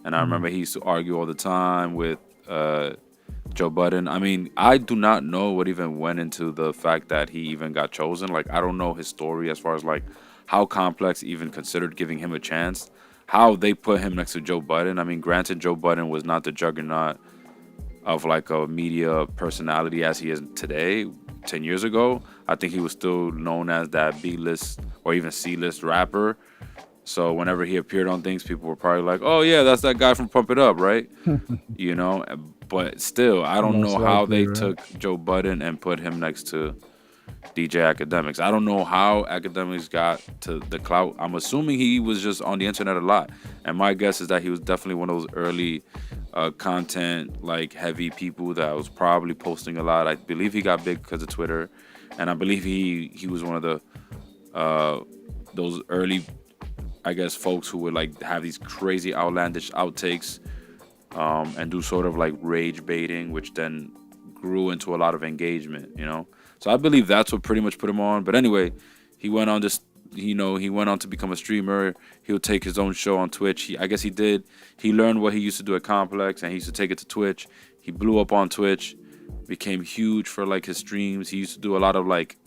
And I remember he used to argue all the time with Joe Budden. I mean, I do not know what even went into the fact that he even got chosen. Like, I don't know his story as far as like how Complex even considered giving him a chance, how they put him next to Joe Budden. I mean, granted, Joe Budden was not the juggernaut of like a media personality as he is today. 10 years ago, I think he was still known as that B-list or even C-list rapper. So whenever he appeared on things, people were probably like, "Oh yeah, that's that guy from Pump It Up, right?" But still, I don't Most know how likely, they right? took Joe Budden and put him next to DJ Academics. I don't know how Academics got to the clout. I'm assuming he was just on the internet a lot, and my guess is that he was definitely one of those early content like heavy people that was probably posting a lot. I believe he got big because of Twitter, and I believe he was one of the those early, I guess, folks who would like have these crazy outlandish outtakes and do sort of like rage baiting, which then grew into a lot of engagement. So I believe that's what pretty much put him on. But anyway, he went on this, he went on to become a streamer. He'll take his own show on Twitch. I guess he did. He learned what he used to do at Complex, and he used to take it to Twitch. He blew up on Twitch, became huge for like his streams. He used to do a lot of like,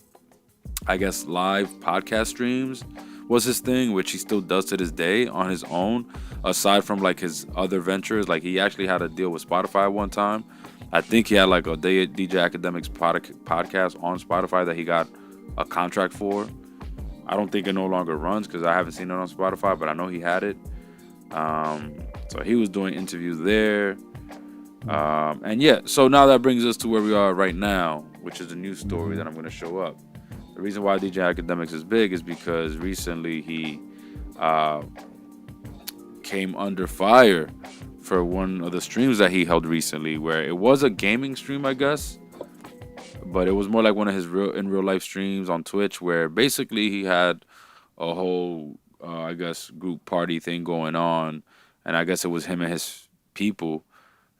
I guess, live podcast streams was his thing, which he still does to this day on his own. Aside from like his other ventures, like he actually had a deal with Spotify one time. I think he had like a DJ Academics podcast on Spotify that he got a contract for. I don't think it no longer runs because I haven't seen it on Spotify, but I know he had it. So he was doing interviews there. And yeah, so now that brings us to where we are right now, which is a new story that I'm going to show up. The reason why DJ Academics is big is because recently he came under fire for one of the streams that he held recently, where it was a gaming stream, I guess, but it was more like one of his real life streams on Twitch, where basically he had a whole I guess group party thing going on, and I guess it was him and his people,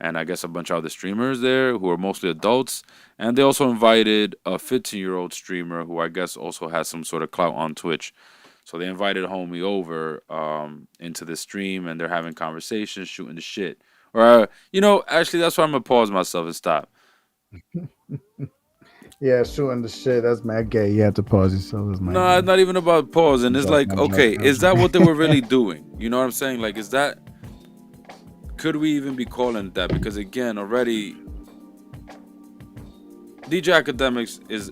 and I guess a bunch of other streamers there who are mostly adults, and they also invited a 15-year-old streamer who I guess also has some sort of clout on Twitch. So they invited homie over into the stream, and they're having conversations, shooting the shit. Or actually, that's why I'm gonna pause myself and stop. Yeah, shooting the shit. That's mad gay. You have to pause yourself. That's mad No, it's gay. not even about pausing. It's like, I'm okay, joking. is that what they were really doing? You know what I'm saying? Like, could we even be calling it that? Because again, already, DJ Academics is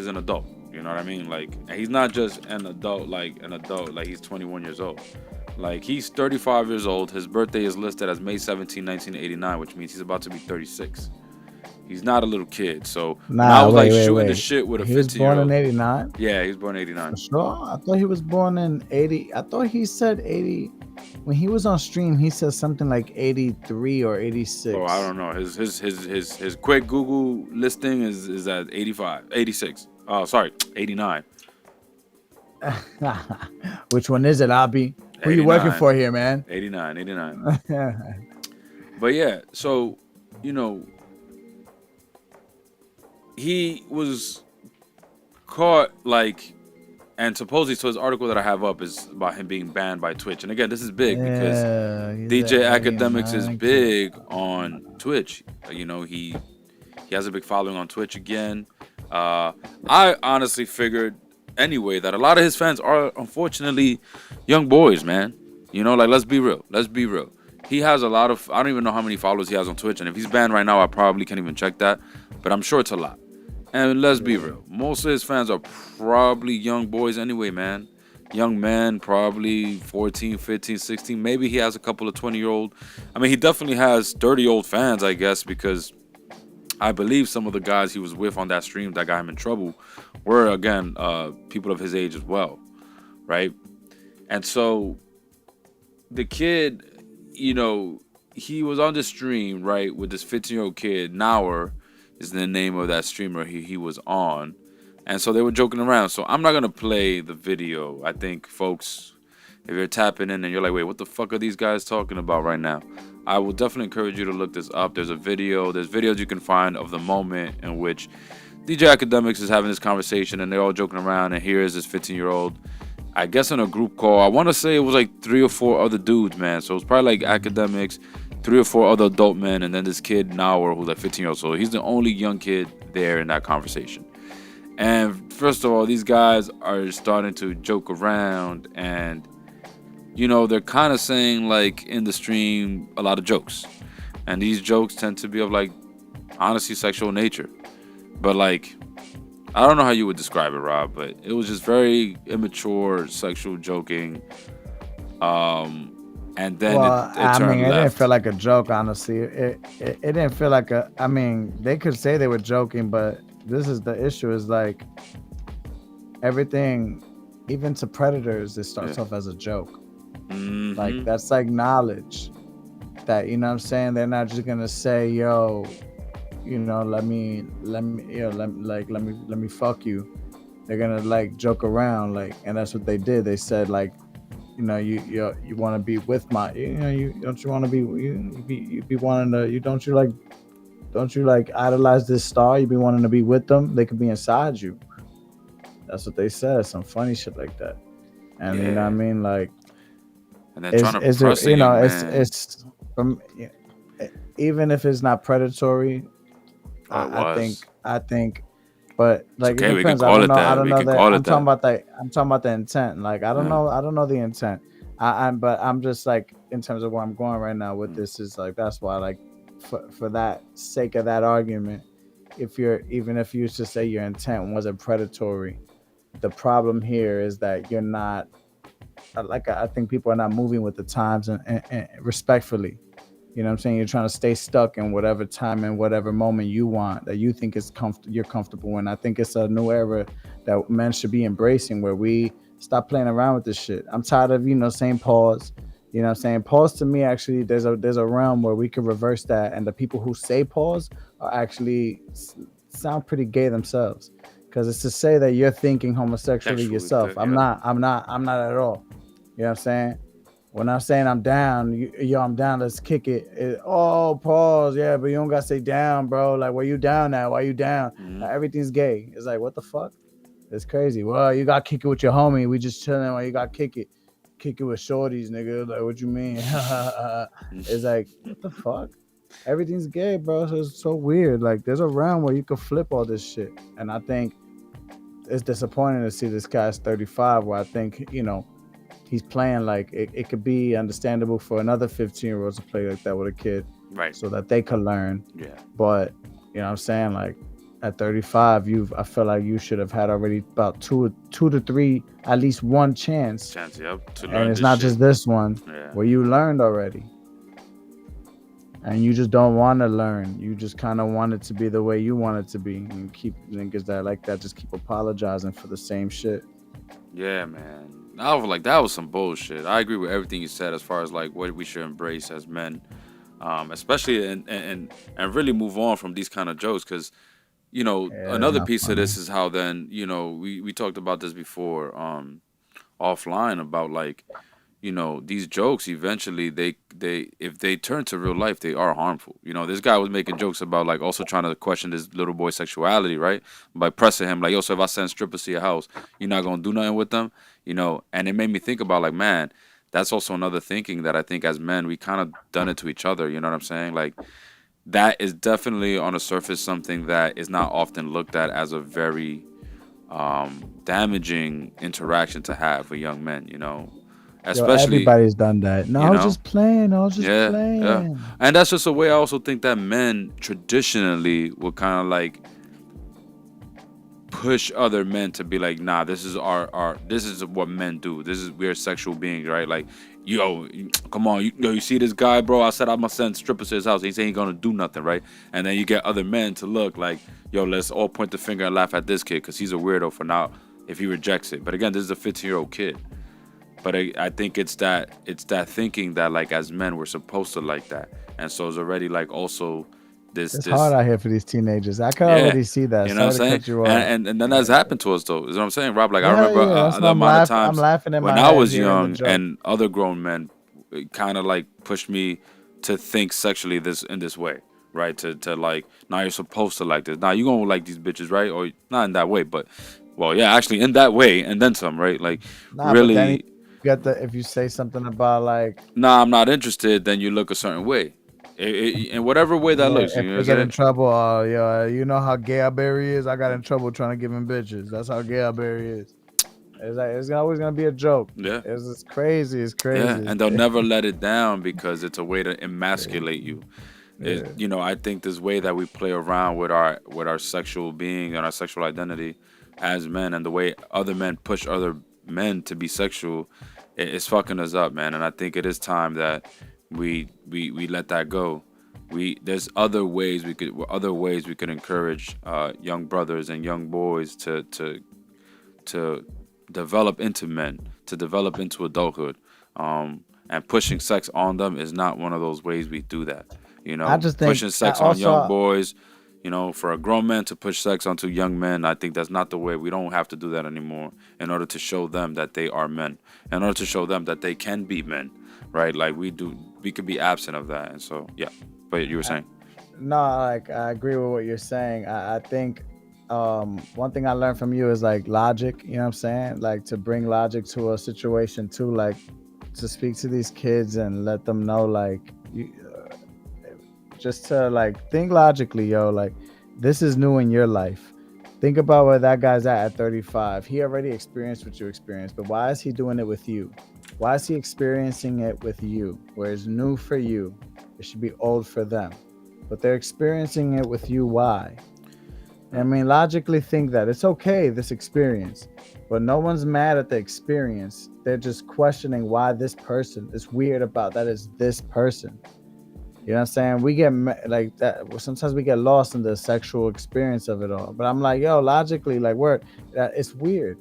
an adult. You know what I mean? Like, he's not just an adult, like he's 21 years old. Like, he's 35 years old. His birthday is listed as May 17, 1989, which means he's about to be 36. He's not a little kid. So when I was like shooting the shit with a 15-year-old. He was born in 89? Yeah, he was born in 89. For sure? I thought he was born in 80. I thought he said 80. When he was on stream, he said something like 83 or 86. Oh, I don't know. His quick Google listing is at 86. Oh, sorry, 89. Which one is it, Albie? Who you working for here, man? 89. But yeah, so, he was caught, like, and supposedly, so his article that I have up is about him being banned by Twitch. And again, this is big because DJ Academics is big on Twitch. He has a big following on Twitch again. I honestly figured anyway that a lot of his fans are unfortunately young boys, man. Like, let's be real. He has a lot of, I don't even know how many followers he has on Twitch, and if he's banned right now, I probably can't even check that, but I'm sure it's a lot. And let's be real, most of his fans are probably young boys anyway, man. Young men, probably 14, 15, 16. Maybe he has a couple of 20-year-old. I mean, he definitely has 30-year-old fans, I guess, because I believe some of the guys he was with on that stream that got him in trouble were, again, people of his age as well, right? And so the kid, he was on the stream, right, with this 15-year-old kid. Naur is the name of that streamer he was on. And so they were joking around. So I'm not gonna play the video. I think folks, if you're tapping in and you're like, wait, what the fuck are these guys talking about right now? I will definitely encourage you to look this up. There's videos you can find of the moment in which DJ Academics is having this conversation and they're all joking around, and here is this 15-year-old, I guess in a group call. I want to say it was like 3 or 4 other dudes, man. So it's probably like Academics, 3 or 4 other adult men, and then this kid Nauer who's like 15-year-old. So he's the only young kid there in that conversation. And first of all, these guys are starting to joke around, and you know, they're kind of saying like in the stream a lot of jokes, and these jokes tend to be of like honestly sexual nature. But like, I don't know how you would describe it, Rob, but it was just very immature sexual joking. And then Well, it I turned mean, it didn't left. feel like a joke, honestly. It didn't feel like a. I mean, they could say they were joking, but this is the issue: is like everything, even to predators, it starts off as a joke. Like that's like knowledge that, you know what I'm saying. They're not just gonna say, "Yo, you know, let me, you know, let me fuck you." They're gonna like joke around, like, and that's what they did. They said like, you know, you want to be with my, you know, you don't you want to be you be wanting to, you don't you like idolize this star, you be wanting to be with them, they could be inside you. That's what they said, some funny shit like that. And you know what I Yeah. mean, like, And then trying to is there, press a you know, young man. it's from, even if it's not predatory, Oh, it I was. think but It's like it okay. We can depends. call it I that. don't We know can that. call it that. I'm talking about the intent. Like Yeah. I don't know the intent. But I'm just like, in terms of where I'm going right now with this is like, that's why, like, for that sake of that argument, if you're, even if you used to say your intent wasn't predatory, the problem here is that you're not, like, I think people are not moving with the times, and respectfully. You know what I'm saying? You're trying to stay stuck in whatever time and whatever moment you want, that you think is you're comfortable in. I think it's a new era that men should be embracing, where we stop playing around with this shit. I'm tired of, you know, saying pause. You know what I'm saying? Pause, to me, actually, there's a realm where we can reverse that, and the people who say pause are actually sound pretty gay themselves. Because it's to say that you're thinking homosexually Sexually. yourself. Yep. I'm not at all. You know what I'm saying? When I'm saying I'm down, yo, I'm down, let's kick it. Oh, pause. Yeah, but you don't got to say down, bro. Like, where you down at? Why you down? Now, everything's gay. It's like, what the fuck? It's crazy. Well, you got to kick it with your homie. We just chilling. While you got to kick it. Kick it with shorties, nigga. Like, what you mean? It's like, what the fuck? Everything's gay, bro. So it's so weird. Like, there's a realm where you can flip all this shit. And I think it's disappointing to see this guy's 35, where I think, you know, he's playing like it could be understandable for another 15-year-olds to play like that with a kid, Right. so that they could learn. Yeah. But you know what I'm saying, like, at 35, I feel like you should have had already about two to three, at least one chance. Yep. To learn And it's this not shit. just this one, Yeah. where you learned already. And you just don't want to learn. You just kind of want it to be the way you want it to be. And keep niggas that like that just keep apologizing for the same shit. Yeah, man. I was like, that was some bullshit. I agree with everything you said as far as like what we should embrace as men, especially and really move on from these kind of jokes. Because you know, Yeah, they're another not piece of funny. this is how then, you know, we talked about this before offline about like, you know, these jokes eventually they if they turn to real life, they are harmful. You know, this guy was making jokes about like also trying to question this little boy's sexuality, right? By pressing him like, yo, so if I send strippers to your house, you're not gonna do nothing with them, you know? And it made me think about like, man, that's also another thinking that I think as men we kind of done it to each other. You know what I'm saying? Like that is definitely on the surface something that is not often looked at as a very damaging interaction to have with young men. You know, Yo, especially everybody's done that. No, you I was know. just playing. I was just Yeah, yeah. playing. And that's just a way I also think that men traditionally would kind of like push other men to be like, nah, this is our this is what men do. This is we're sexual beings, right? Like, yo, come on, you see this guy, bro? I said I'm gonna send strippers to his house. He's ain't gonna do nothing, right? And then you get other men to look like, yo, let's all point the finger and laugh at this kid because he's a weirdo for now if he rejects it. But again, this is a 15-year-old kid. But I think it's that thinking that like as men we're supposed to like that, and so it's already like also It's hard out here for these teenagers. I can yeah, already see that. you know what I'm Sorry to saying? cut you off. And then that's happened to us though. Is what I'm saying, Rob. Like I Yeah, remember yeah. That's the why amount of I'm times laughing in when my I head was hearing the young joke. and other grown men kind of like pushed me to think sexually this in this way, right? To like now you're supposed to like this. Now you gonna like these bitches, right? Or not in that way, but well, yeah, actually in that way and then some, right? Like Nah, but then you really, get the if you say something about like nah, I'm not interested. Then you look a certain way, in whatever way that yeah, looks. if You know what they I'm get in saying? trouble, you know how gay Barry is. I got in trouble trying to give him bitches. That's how gay Barry is. It's like it's always gonna be a joke. Yeah. It's crazy. It's Yeah, crazy. and they'll never let it down because it's a way to emasculate you. Yeah. I think this way that we play around with our sexual being and our sexual identity as men, and the way other men push other men to be sexual, it's fucking us up, man. And I think it is time that we let that go. There's other ways we could encourage young brothers and young boys to develop into men, to develop into adulthood. And pushing sex on them is not one of those ways we do that. I just think Pushing I sex on young also boys, for a grown man to push sex onto young men, I think that's not the way. We don't have to do that anymore in order to show them that they are men, in order to show them that they can be men, right? Like we could be absent of that. And so, yeah. But you were saying, no, like I agree with what you're saying. I think one thing I learned from you is like logic, you know what I'm saying? Like to bring logic to a situation too, like to speak to these kids and let them know like just to like think logically, yo, like this is new in your life. Think about where that guy's at 35. He already experienced what you experienced, but why is he doing it with you? Why is he experiencing it with you? Where it's new for you, it should be old for them. But they're experiencing it with you. Why? I mean, logically think that it's okay, this experience, but no one's mad at the experience. They're just questioning why this person is weird about that is this person. You know what I'm saying? We get like that. Sometimes we get lost in the sexual experience of it all. But I'm like, yo, logically, like, it's weird.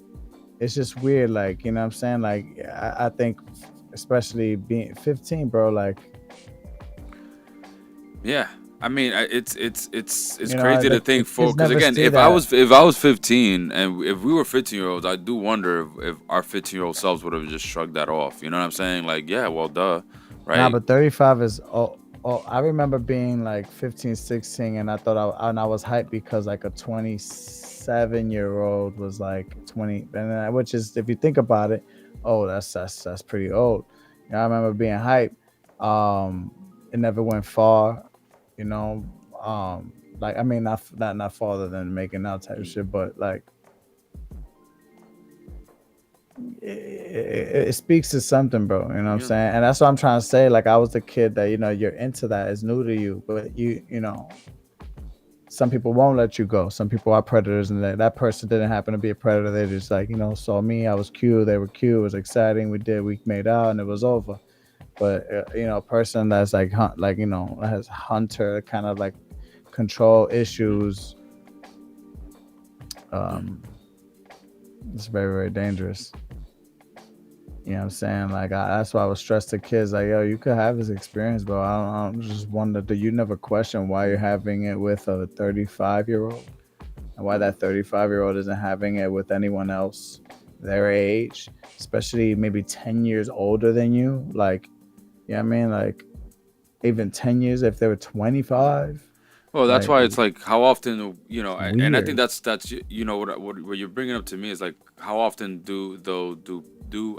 It's just weird. Like, you know what I'm saying? Like, I think, especially being 15, bro, like, yeah. I mean, it's you know, crazy to like think for kids because never again, see that. if I was 15 and if we were 15-year-olds, I do wonder if our 15-year-old selves would have just shrugged that off. You know what I'm saying? Like, yeah, well, duh, Nah, right? but 35 is I remember being like 15, 16, and I was hyped because like a 27-year-old was like 20, which is, if you think about it, oh, that's pretty old. I remember being hyped. It never went far, you know. Like I mean, not farther than making out type shit, but like it speaks to something, bro. You know what I'm Yeah. saying? And that's what I'm trying to say. Like I was the kid that, you're into that. It's new to you, but some people won't let you go. Some people are predators, and that person didn't happen to be a predator. They just like, saw me. I was cute. They were cute. It was exciting. We made out, and it was over. But a person that's like has hunter kind of like control issues. It's very, very dangerous. You know what I'm saying? Like, that's why I was stressed to kids. Like, yo, you could have this experience, bro. I don't just wonder, do you never question why you're having it with a 35-year-old? And why that 35-year-old isn't having it with anyone else their age, especially maybe 10 years older than you? Like, you know what I mean? Like, even 10 years if they were 25. Well, that's Like, why it's like how often it's and I think weird. that's what you're bringing up to me is like how often do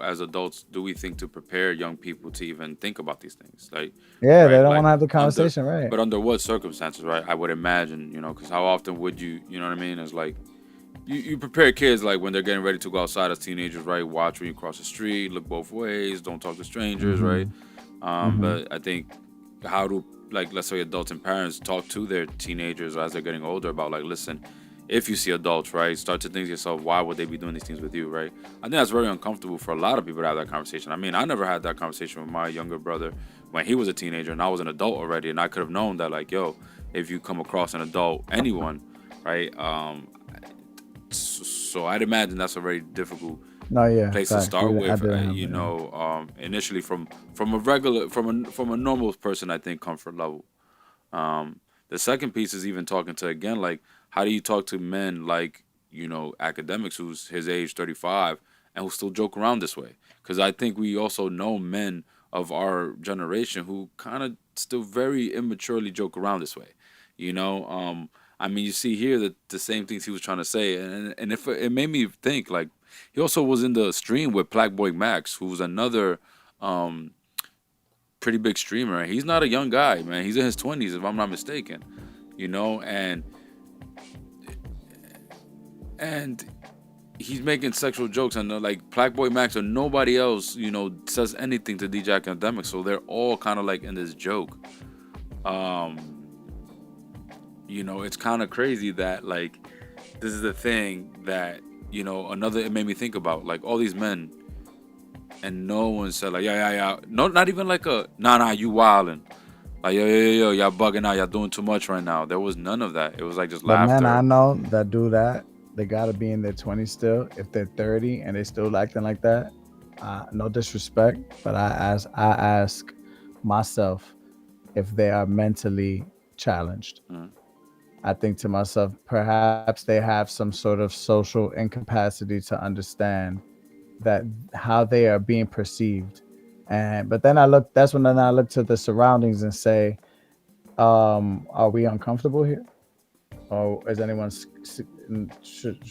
as adults do we think to prepare young people to even think about these things, like Yeah, they right, don't want like to have the under conversation, right? but under what circumstances, right? I would imagine, because how often would you know what I mean? It's like you prepare kids like when they're getting ready to go outside as teenagers, right? Watch when you cross the street, look both ways, don't talk to strangers, right? Mm-hmm. Mm-hmm. But I think how do, like, let's say adults and parents talk to their teenagers as they're getting older about, like, listen, if you see adults, right, start to think to yourself, why would they be doing these things with you, right? I think that's very uncomfortable for a lot of people to have that conversation. I mean, I never had that conversation with my younger brother when he was a teenager and I was an adult already, and I could have known that, like, yo, if you come across an adult, anyone, right, so I'd imagine that's a very difficult No, yeah, place to facts. start I with. didn't have it. Yeah. Initially from a regular from a normal person, I think comfort level. the second piece is even talking to, again, like, how do you talk to men like, academics who's his age, 35, and who still joke around this way? Because I think we also know men of our generation who kind of still very immaturely joke around this way. You know, I mean, you see here that the same things he was trying to say, and if it made me think, like, he also was in the stream with Black Boy Max, who's another um, pretty big streamer. He's not a young guy, man. He's in his 20s, if I'm not mistaken. And he's making sexual jokes, and like Black Boy Max or nobody else, says anything to DJ Academics. So they're all kind of like in this joke. Um, it's kind of crazy that like this is the thing that another it made me think about, like, all these men, and no one said like, yeah, no, not even like a nah, you wildin', like, yo, y'all bugging out, y'all doing too much right now. There was none of that. It was like just But man, I laughter. know that do that. They gotta be in their 20s still. If they're 30 and they still acting like that, no disrespect, but I ask myself if they are mentally challenged. Mm. I think to myself, perhaps they have some sort of social incapacity to understand that how they are being perceived. And but then I look. That's when then I look to the surroundings and say, are we uncomfortable here? Or is anyone should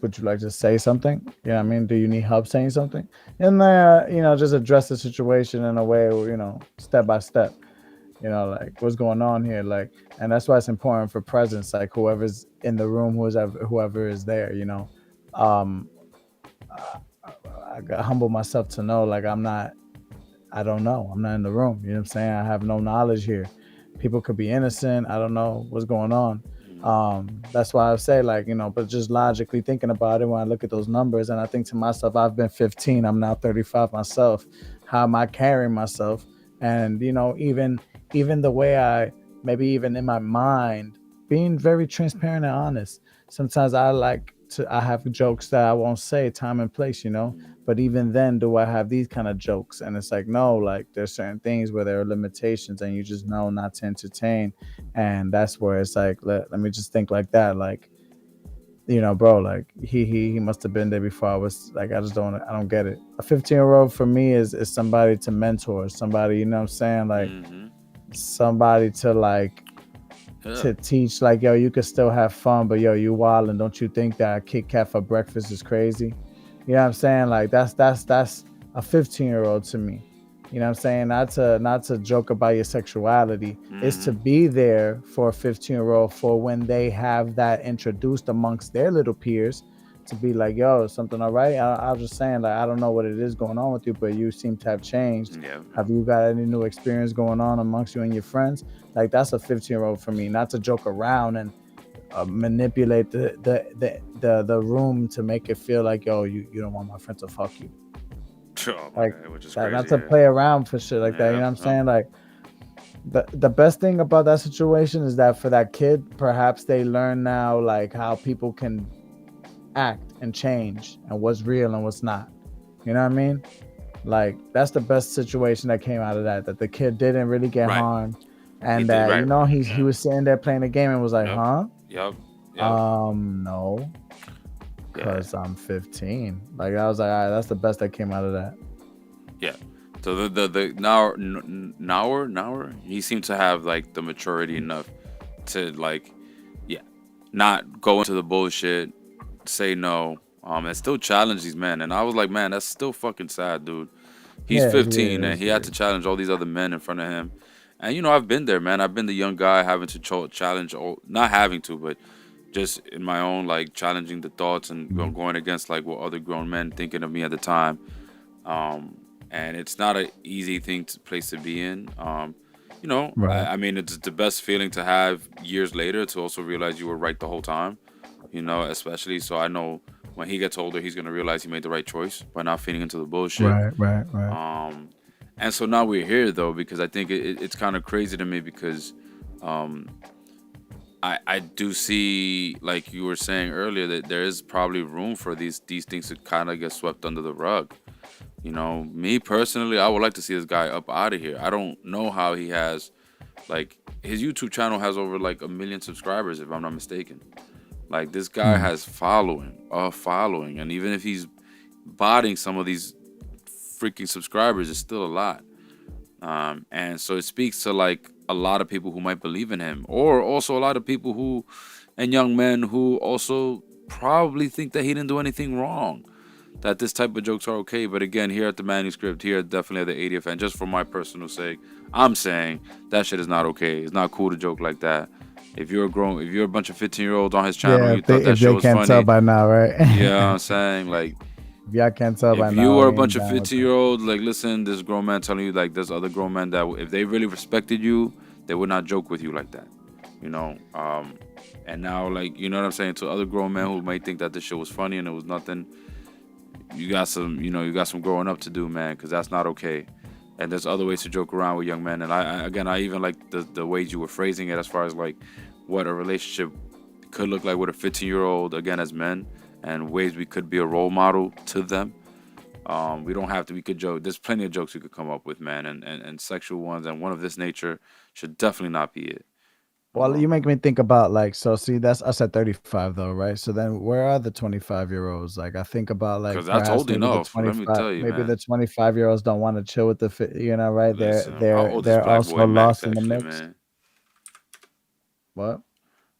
would you like to say something? You know what I mean? Do you need help saying something? And just address the situation in a way, step by step. Like, what's going on here? Like, and that's why it's important for presence, like whoever's in the room, whoever is there, um I, I gotta humble myself to know, like, I don't know. I'm not in the room. You know what I'm saying? I have no knowledge here. People could be innocent. I don't know what's going on. Mm. That's why I say, like, but just logically thinking about it, when I look at those numbers and I think to myself, I've been 15, I'm now 35 myself. How am I carrying myself? And, even the way I, maybe even in my mind, being very transparent and honest. Sometimes I have jokes that I won't say, time and place, but even then, do I have these kind of jokes? And it's like, no, like, there's certain things where there are limitations and you just know not to entertain. And that's where it's like, let me just think like that. Like, bro, like, he must have been there before I was. Like, I don't get it. A 15-year-old for me is somebody to mentor, somebody, you know what I'm saying? Like, Mm-hmm. somebody to, like, Yeah. to teach, like, yo, you could still have fun, but yo, you wild, and don't you think that a Kit Kat for breakfast is crazy? You know what I'm saying? Like, that's a 15-year-old to me. You know what I'm saying? Not to joke about your sexuality. It's Mm-hmm. to be there for a 15-year-old for when they have that introduced amongst their little peers, to be like, yo, is something all right? I was just saying, like, I don't know what it is going on with you, but you seem to have changed. Yeah. Have you got any new experience going on amongst you and your friends? Like, that's a 15-year-old for me. Not to joke around and manipulate the room to make it feel like, yo, you don't want my friend to fuck you. Oh my Like god, which is that, not crazy. to Yeah. play around for shit like that. You know Yeah. what I'm Yeah. saying? Like, the best thing about that situation is that for that kid, perhaps they learn now, like, how people can act and change and what's real and what's not. You know what I mean? Like, that's the best situation that came out of that the kid didn't really get Right. harmed, He and did. that, Right. he Yeah. was sitting there playing the game and was like, Yep. huh? Yep. Yep. No, Yeah. because I'm 15. Like, I was like, all right, that's the best that came out of that. Yeah. So the now he seemed to have like the maturity enough to, like, yeah, not go into the bullshit, say no, and still challenge these men. And I was like, man, that's still fucking sad, dude. He's Yeah, 15 and he had to challenge all these other men in front of him. And I've been there, man. I've been the young guy having to challenge all, not having to, but just in my own, like, challenging the thoughts and going against like what other grown men thinking of me at the time. Um, and it's not an easy place to be in. right. I mean, it's the best feeling to have years later, to also realize you were right the whole time. Especially so I know when he gets older, he's gonna realize he made the right choice by not feeding into the bullshit. Right. Um, and so now we're here though, because I think it's kind of crazy to me because um, I do see, like you were saying earlier, that there is probably room for these things to kind of get swept under the rug. Me personally, I would like to see this guy up out of here. I don't know how he has Like his YouTube channel has over like 1 million subscribers, if I'm not mistaken. Like this guy has following, and even if he's botting some of these freaking subscribers, it's still a lot. And so it speaks to like a lot of people who might believe in him, or also a lot of people who, and young men who also probably think that he didn't do anything wrong, that this type of jokes are okay. But again, here at the Manuscript, here definitely at the 80th, and just for my personal sake, I'm saying that shit is not okay. It's not cool to joke like that. If you're a bunch of 15-year-olds on his channel, Yeah, and you thought that if shit they was can't tell funny, by now, right? yeah, I'm saying like, If y'all can't tell by if now, you were a we bunch ain't of down with that. 15-year-olds, like, listen, this grown man telling you, like, there's other grown men that if they really respected you, they would not joke with you like that, you know? And now, like, you know what I'm saying? To other grown men who might think that this shit was funny and it was nothing, you got some growing up to do, man, because that's not okay. And there's other ways to joke around with young men. And I even like the ways you were phrasing it as far as, like, what a relationship could look like with a 15-year-old, again, as men, and ways we could be a role model to them. We don't have to. We could joke. There's plenty of jokes we could come up with, man, and sexual ones, and one of this nature should definitely not be it. Well, you make me think about like, so see, that's us at 35 though, right? So then where are the 25-year-olds? Like I think about like Because that's perhaps old maybe the enough. Let me 25, tell you, maybe the man. 25-year-olds don't want to chill with the, right? They're Listen, how they're old is they're Black also Boy Max lost in the actually, mix. man? What?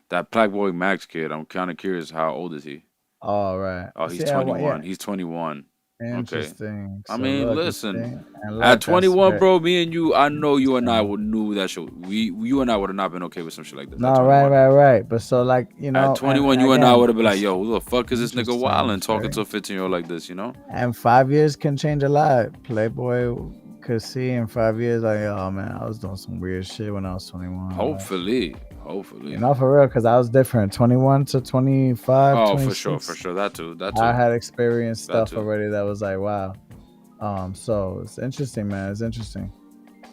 That Black Boy Max kid. I'm kind of curious. How old is he? All right. Oh, he's See, I want, yeah, 21. He's 21. Okay. interesting. I So mean, look, you see, listen. and At look, that's 21, very bro, me and you, I know you and I interesting. would knew that shit. You and I would have not been okay with some shit like this at No, right, 21. right, right. But so like, At and 21, you and I again, would have been like, it's yo, who the fuck is this nigga interesting. wildin' It's talking very to a 15-year-old like this, you know? And 5 years can change a lot. Playboy could see in 5 years, like, oh man, I was doing some weird shit when I was 21. Like, Hopefully. for real, because I was different. 21 to 25, Oh, for sure. 26, That too. I had experienced That stuff too. already that was like, wow. So it's interesting, man. It's interesting.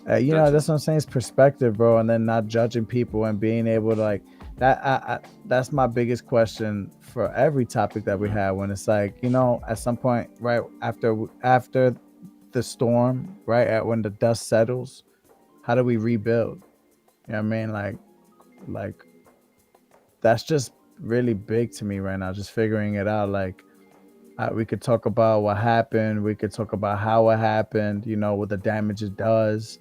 That too. That's what I'm saying. It's perspective, bro, and then not judging people and being able to like that. That's my biggest question for every topic that we have. When it's like, at some point, right after the storm, right when the dust settles, how do we rebuild? You know what I mean? Like that's just really big to me right now. Just figuring it out. Like we could talk about what happened. We could talk about how it happened. What the damage it does.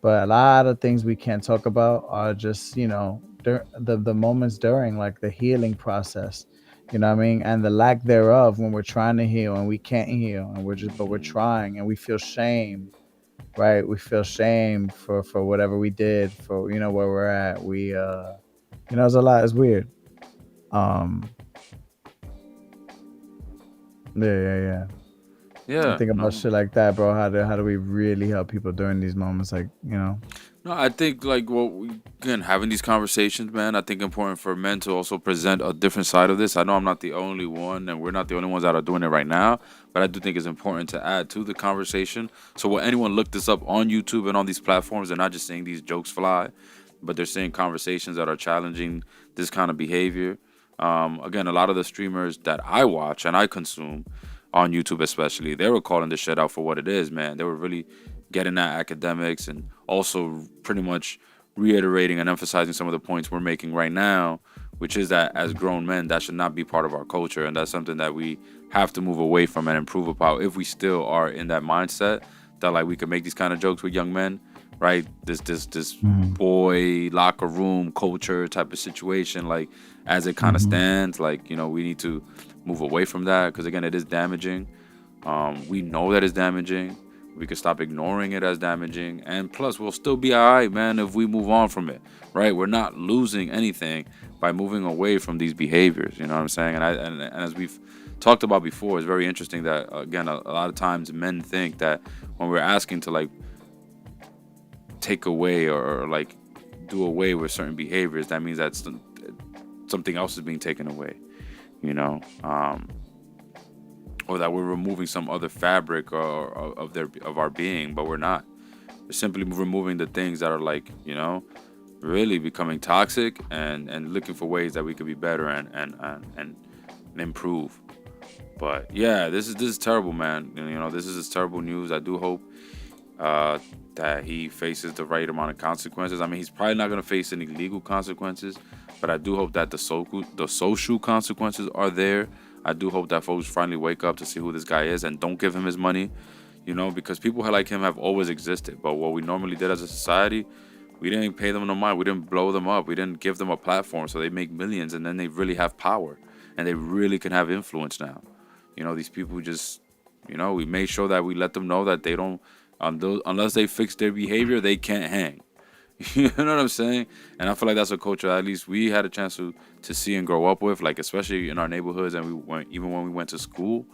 But a lot of things we can't talk about are just the moments during like the healing process. You know what I mean? And the lack thereof when we're trying to heal and we can't heal and we're trying and we feel shame, right? We feel shame for whatever we did, for where we're at. It's a lot. It's weird. Um yeah. I Yeah. think about No. shit like that, bro. How do we really help people during these moments? Like, No, I think like again having these conversations, man. I think important for men to also present a different side of this. I know I'm not the only one, and we're not the only ones that are doing it right now. But I do think it's important to add to the conversation. So when anyone look this up on YouTube and on these platforms, they're not just saying these jokes fly, but they're saying conversations that are challenging this kind of behavior. Again, a lot of the streamers that I watch and I consume on YouTube, especially, they were calling this shit out for what it is, man. They were really getting at academics and also pretty much reiterating and emphasizing some of the points we're making right now, which is that as grown men, that should not be part of our culture. And that's something that we have to move away from and improve upon if we still are in that mindset that like we could make these kind of jokes with young men, right? This boy locker room culture type of situation, like as it kind of stands, like, we need to move away from that because again, it is damaging. We know that it's damaging. We could stop ignoring it as damaging, and plus we'll still be all right, man, if we move on from it, right? We're not losing anything by moving away from these behaviors, you know what I'm saying? And as we've talked about before, it's very interesting that again, a lot of times men think that when we're asking to like take away or like do away with certain behaviors, that means that something else is being taken away, or that we're removing some other fabric of our being, but we're not. We're simply removing the things that are like, really becoming toxic and looking for ways that we could be better and improve. But yeah, this is terrible, man. This is terrible news. I do hope uh, that he faces the right amount of consequences. I mean, he's probably not going to face any legal consequences, but I do hope that the social consequences are there. I do hope that folks finally wake up to see who this guy is and don't give him his money, because people like him have always existed. But what we normally did as a society, we didn't pay them no mind. We didn't blow them up. We didn't give them a platform so they make millions and then they really have power and they really can have influence now. These people just, we made sure that we let them know that they don't, unless they fix their behavior, they can't hang. You know what I'm saying? And I feel like that's a culture at least we had a chance to see and grow up with, like especially in our neighborhoods, and we went even when we went to school,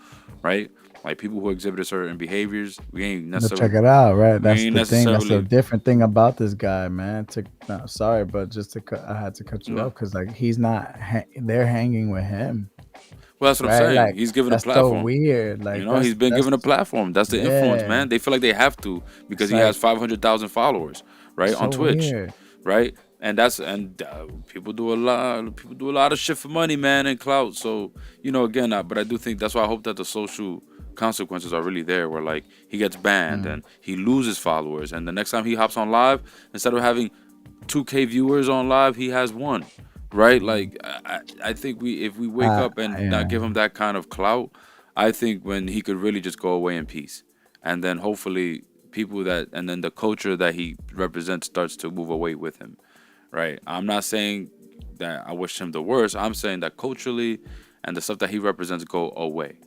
right? Like people who exhibited certain behaviors, But check it out, right? we That's ain't the thing. That's a necessarily, different thing about this guy, man. No, sorry, but just to cut, I had to cut you no. off because like he's not. They're hanging with him, Well, that's what I'm right? saying. Like He's given a that's so platform. weird. Like He's been that's given a platform. That's the influence, yeah. man. They feel like they have to because It's he has like 500,000 followers, right, on so Twitch, weird. right? And people do a lot. People do a lot of shit for money, man, and clout. So again, but I do think that's why I hope that the social consequences are really there, where like he gets banned Mm. and he loses followers, and the next time he hops on live, instead of having 2K viewers on live, he has one, right? Mm. Like I think if we wake up and not Yeah. give him that kind of clout, I think when he could really just go away in peace, and then hopefully and then the culture that he represents starts to move away with him, right? I'm not saying that I wish him the worst. I'm saying that culturally and the stuff that he represents go away.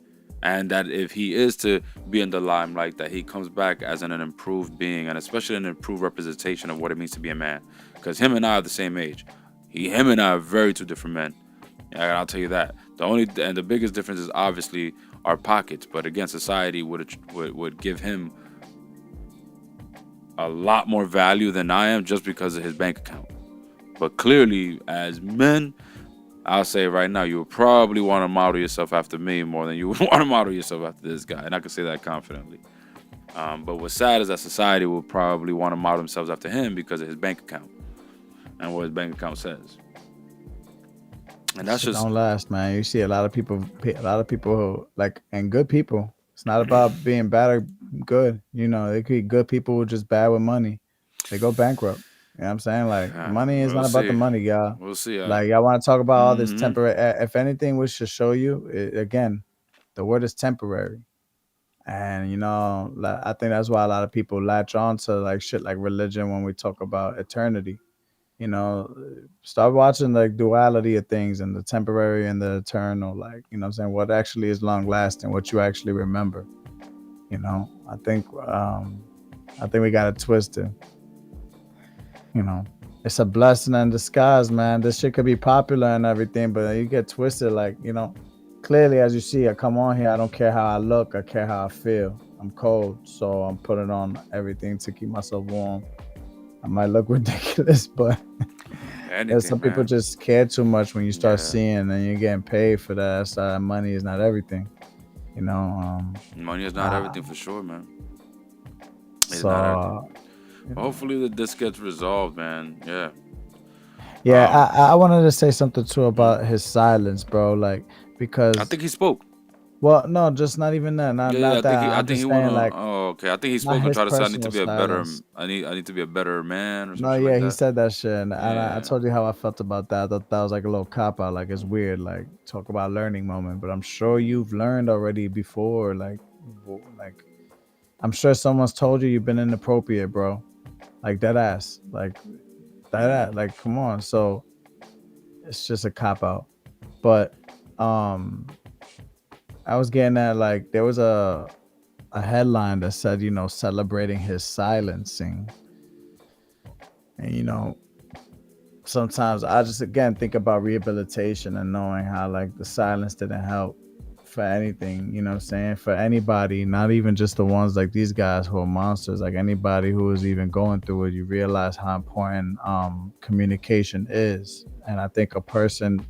And that if he is to be in the limelight, that he comes back as an improved being and especially an improved representation of what it means to be a man. Because him and I are the same age. Him and I are very two different men. Yeah, I'll tell you that. The biggest difference is obviously our pockets. But again, society would give him a lot more value than I am just because of his bank account. But clearly, as men, I'll say right now, you would probably want to model yourself after me more than you would want to model yourself after this guy. And I can say that confidently. But what's sad is that society will probably want to model themselves after him because of his bank account and what his bank account says. And that's Shit just, don't last, man. You see a lot of people, who, like, and good people. It's not about being bad or good. They could be good people who are just bad with money. They go bankrupt. You know what I'm saying? Like, money is we'll not about the see. money, y'all. We'll see. Like, y'all want to talk about all this Mm-hmm. temporary. If anything, we should show you again. The word is temporary, and I think that's why a lot of people latch on to like shit like religion when we talk about eternity. you know Start watching like duality of things and the temporary and the eternal, like, what I'm saying, what actually is long lasting, what you actually remember. I think we got it twisted. you know it's a blessing in disguise, man. This shit could be popular and everything, but you get twisted, like, clearly, as you see, I come on here, I don't care how I look, I care how I feel. I'm cold, so I'm putting on everything to keep myself warm. I might look ridiculous, but Anything, some people man. just care too much when you start Yeah. seeing and you're getting paid for that. So money is not everything, you know. Money is not Uh, everything for sure, man. It's not everything. so But hopefully that this gets resolved, man. Yeah. yeah, Um. I wanted to say something too mm. about his silence, bro. Like, I because, think he spoke. well, no, just not even that. Not Yeah, yeah. not I think that. he. I I'm think he just wanna. saying, like, Oh, okay. I think he not spoke and his tried to say, I need to personal be a better. silence. I need to be a better man or some No, shit like yeah, he that. said that shit, and I Yeah. told you how I felt about that. I thought that was like a little cop out. Like, it's weird, like, talk about learning moment, but I'm sure you've learned already before. Like, I'm sure someone's told you you've been inappropriate, bro. Like, dead ass, like that Mm. ass. Like, come on. So it's just a cop out. But um, I was getting at, like, there was a headline that said, celebrating his silencing, and sometimes I just again think about rehabilitation and knowing how, like, the silence didn't help for anything, what I'm saying, for anybody, not even just the ones like these guys who are monsters, like anybody who is even going through it. You realize how important communication is. And I think a person,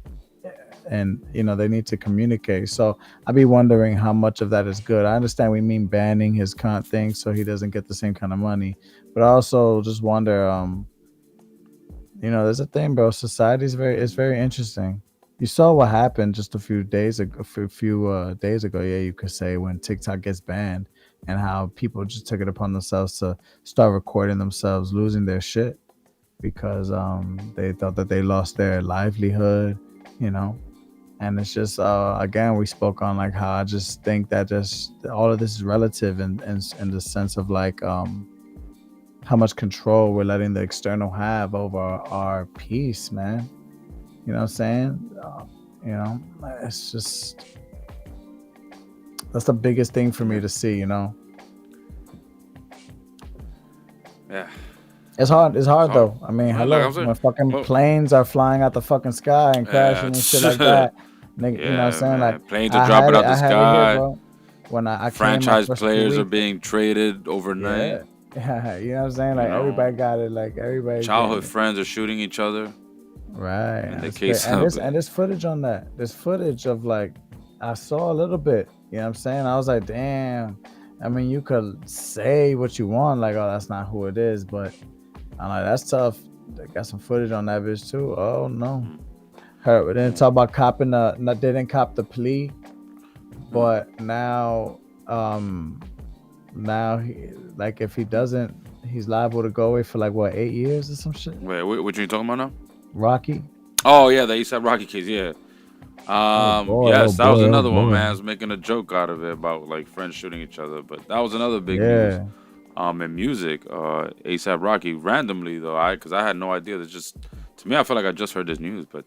and they need to communicate. So I'd be wondering how much of that is good. I understand we mean banning his thing so he doesn't get the same kind of money, but I also just wonder, there's a thing, bro. Society is very interesting. You saw what happened just a few days ago. Yeah, you could say, when TikTok gets banned. and how people just took it upon themselves to start recording themselves losing their shit because they thought that they lost their livelihood, you know. And it's just again, we spoke on like how I just think that just all of this is relative in the sense of like how much control we're letting the external have over our peace, man. You know what I'm saying? You know, it's just that's the biggest thing for me to see. You know, Yeah. it's hard. It's hard hard. though. I mean, Like I hello, was saying, when fucking well, planes are flying out the fucking sky and yeah, crashing and shit like that, nigga, you know what I'm yeah, saying? Like man. Planes are dropping out the I had it here, sky. bro. When I came my Franchise first few players are weeks, being traded overnight. yeah, yeah, you know what I'm saying? You Like know, everybody got it. Like everybody's getting childhood it. friends are shooting each other. Right. In the That's great. case of And there's footage on that. There's footage of like I saw a little bit. You know what I'm saying? I was like, damn. I mean, you could say what you want, like, oh, that's not who it is, but I'm like, that's tough. They got some footage on that bitch too. Oh no. Her we didn't talk about copping they didn't cop the plea, but now he, like if he doesn't, he's liable to go away for like what 8 years or some shit. wait, what you talking about now? Rocky. Oh yeah, the ASAP Rocky case. Yeah. Oh boy, oh Yes, that was boy, oh another one, boy. man. I was making a joke out of it about like friends shooting each other, but that was another big news. Yeah. In music, ASAP Rocky randomly though, because I had no idea. That's just to me, I feel like I just heard this news, but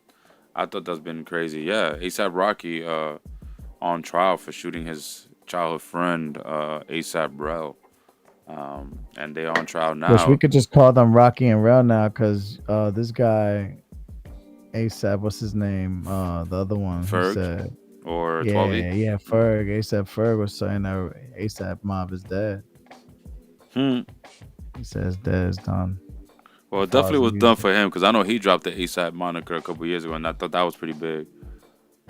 I thought that's been crazy. Yeah, ASAP Rocky on trial for shooting his childhood friend ASAP Rel, and they on trial Which we now. could just call them Rocky and Rel now, because this guy ASAP, what's his name? The other one, he Ferg said, or 12E. yeah, Ferg. ASAP Ferg was saying that ASAP Mob is dead. Hmm. He says dead is done. Well, As it far definitely as was done music. for him because I know he dropped the ASAP moniker a couple years ago, and I thought that was pretty big.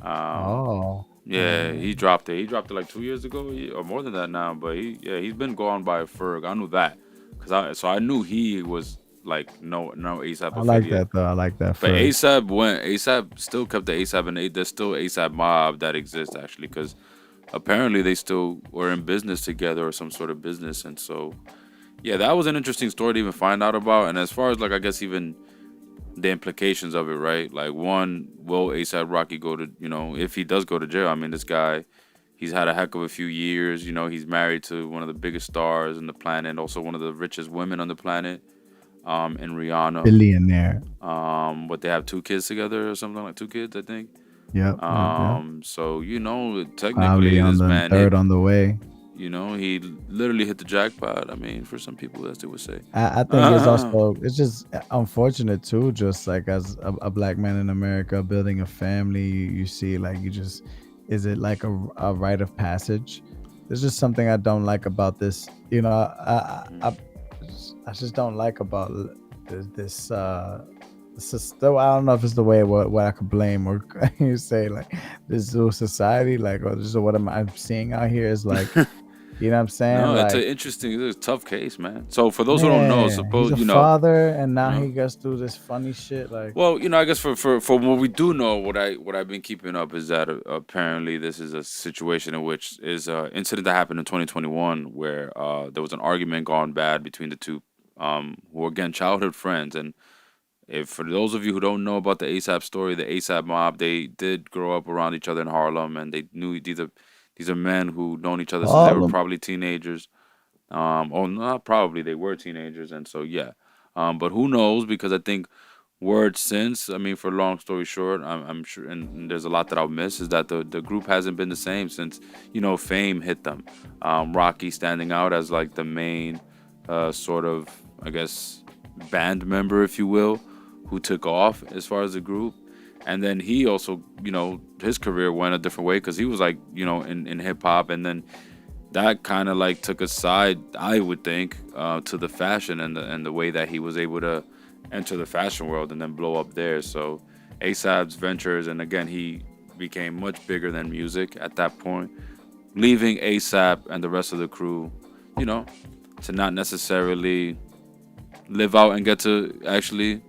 Um, Oh, yeah, he dropped it. He dropped it like 2 years ago, or more than that now. But he's been going by Ferg. I knew that because I knew he was like no ASAP I like affiliate. that though. I like that But Ferg. ASAP still kept the ASAP, and there's still ASAP Mob that exists actually because apparently they still were in business together or some sort of business, and so yeah, that was an interesting story to even find out about. And as far as like I guess even the implications of it, right? Like one, will ASAP Rocky go to if he does go to jail? I mean, this guy, he's had a heck of a few years. He's married to one of the biggest stars on the planet, also one of the richest women on the planet, in Rihanna. Billionaire. But they have 2 kids together or something like 2 kids, I think. Yep. So Probably technically on this the man third hit. on the way. He literally hit the jackpot. I mean, for some people, as they would say. I think it's just unfortunate too, just like as a black man in America building a family, you see like is it like a rite of passage? There's just something I don't like about this. I just don't like about this is still, I don't know if it's the way what I could blame or you say like this whole society, like, or this is what I'm seeing out here is like, you know what I'm saying? No, it's Like, it's a tough case, man. So for those who don't know, man, he's suppose a father, and you now know. he gets through this funny shit. Like, Well, I guess for what we do know, what I've been keeping up is that apparently this is a situation in which is an incident that happened in 2021 where there was an argument gone bad between the two, who were again childhood friends. And if for those of you who don't know about the ASAP story, the ASAP mob, they did grow up around each other in Harlem, and they knew these are men who known each other since they were Harlem. probably teenagers. Oh, not probably, they were teenagers, and so yeah. But who knows? Because I think word since, I mean, for long story short, I'm sure, and there's a lot that I'll miss, is that the group hasn't been the same since fame hit them. Rocky standing out as like the main sort of, I guess, band member, if you will, who took off as far as the group. And then he also, his career went a different way because he was like, in hip hop, and then that kind of like took a side, I would think, to the fashion and the way that he was able to enter the fashion world and then blow up there. So ASAP's ventures, and again, he became much bigger than music at that point, leaving ASAP and the rest of the crew, you know, to not necessarily live out and get to actually,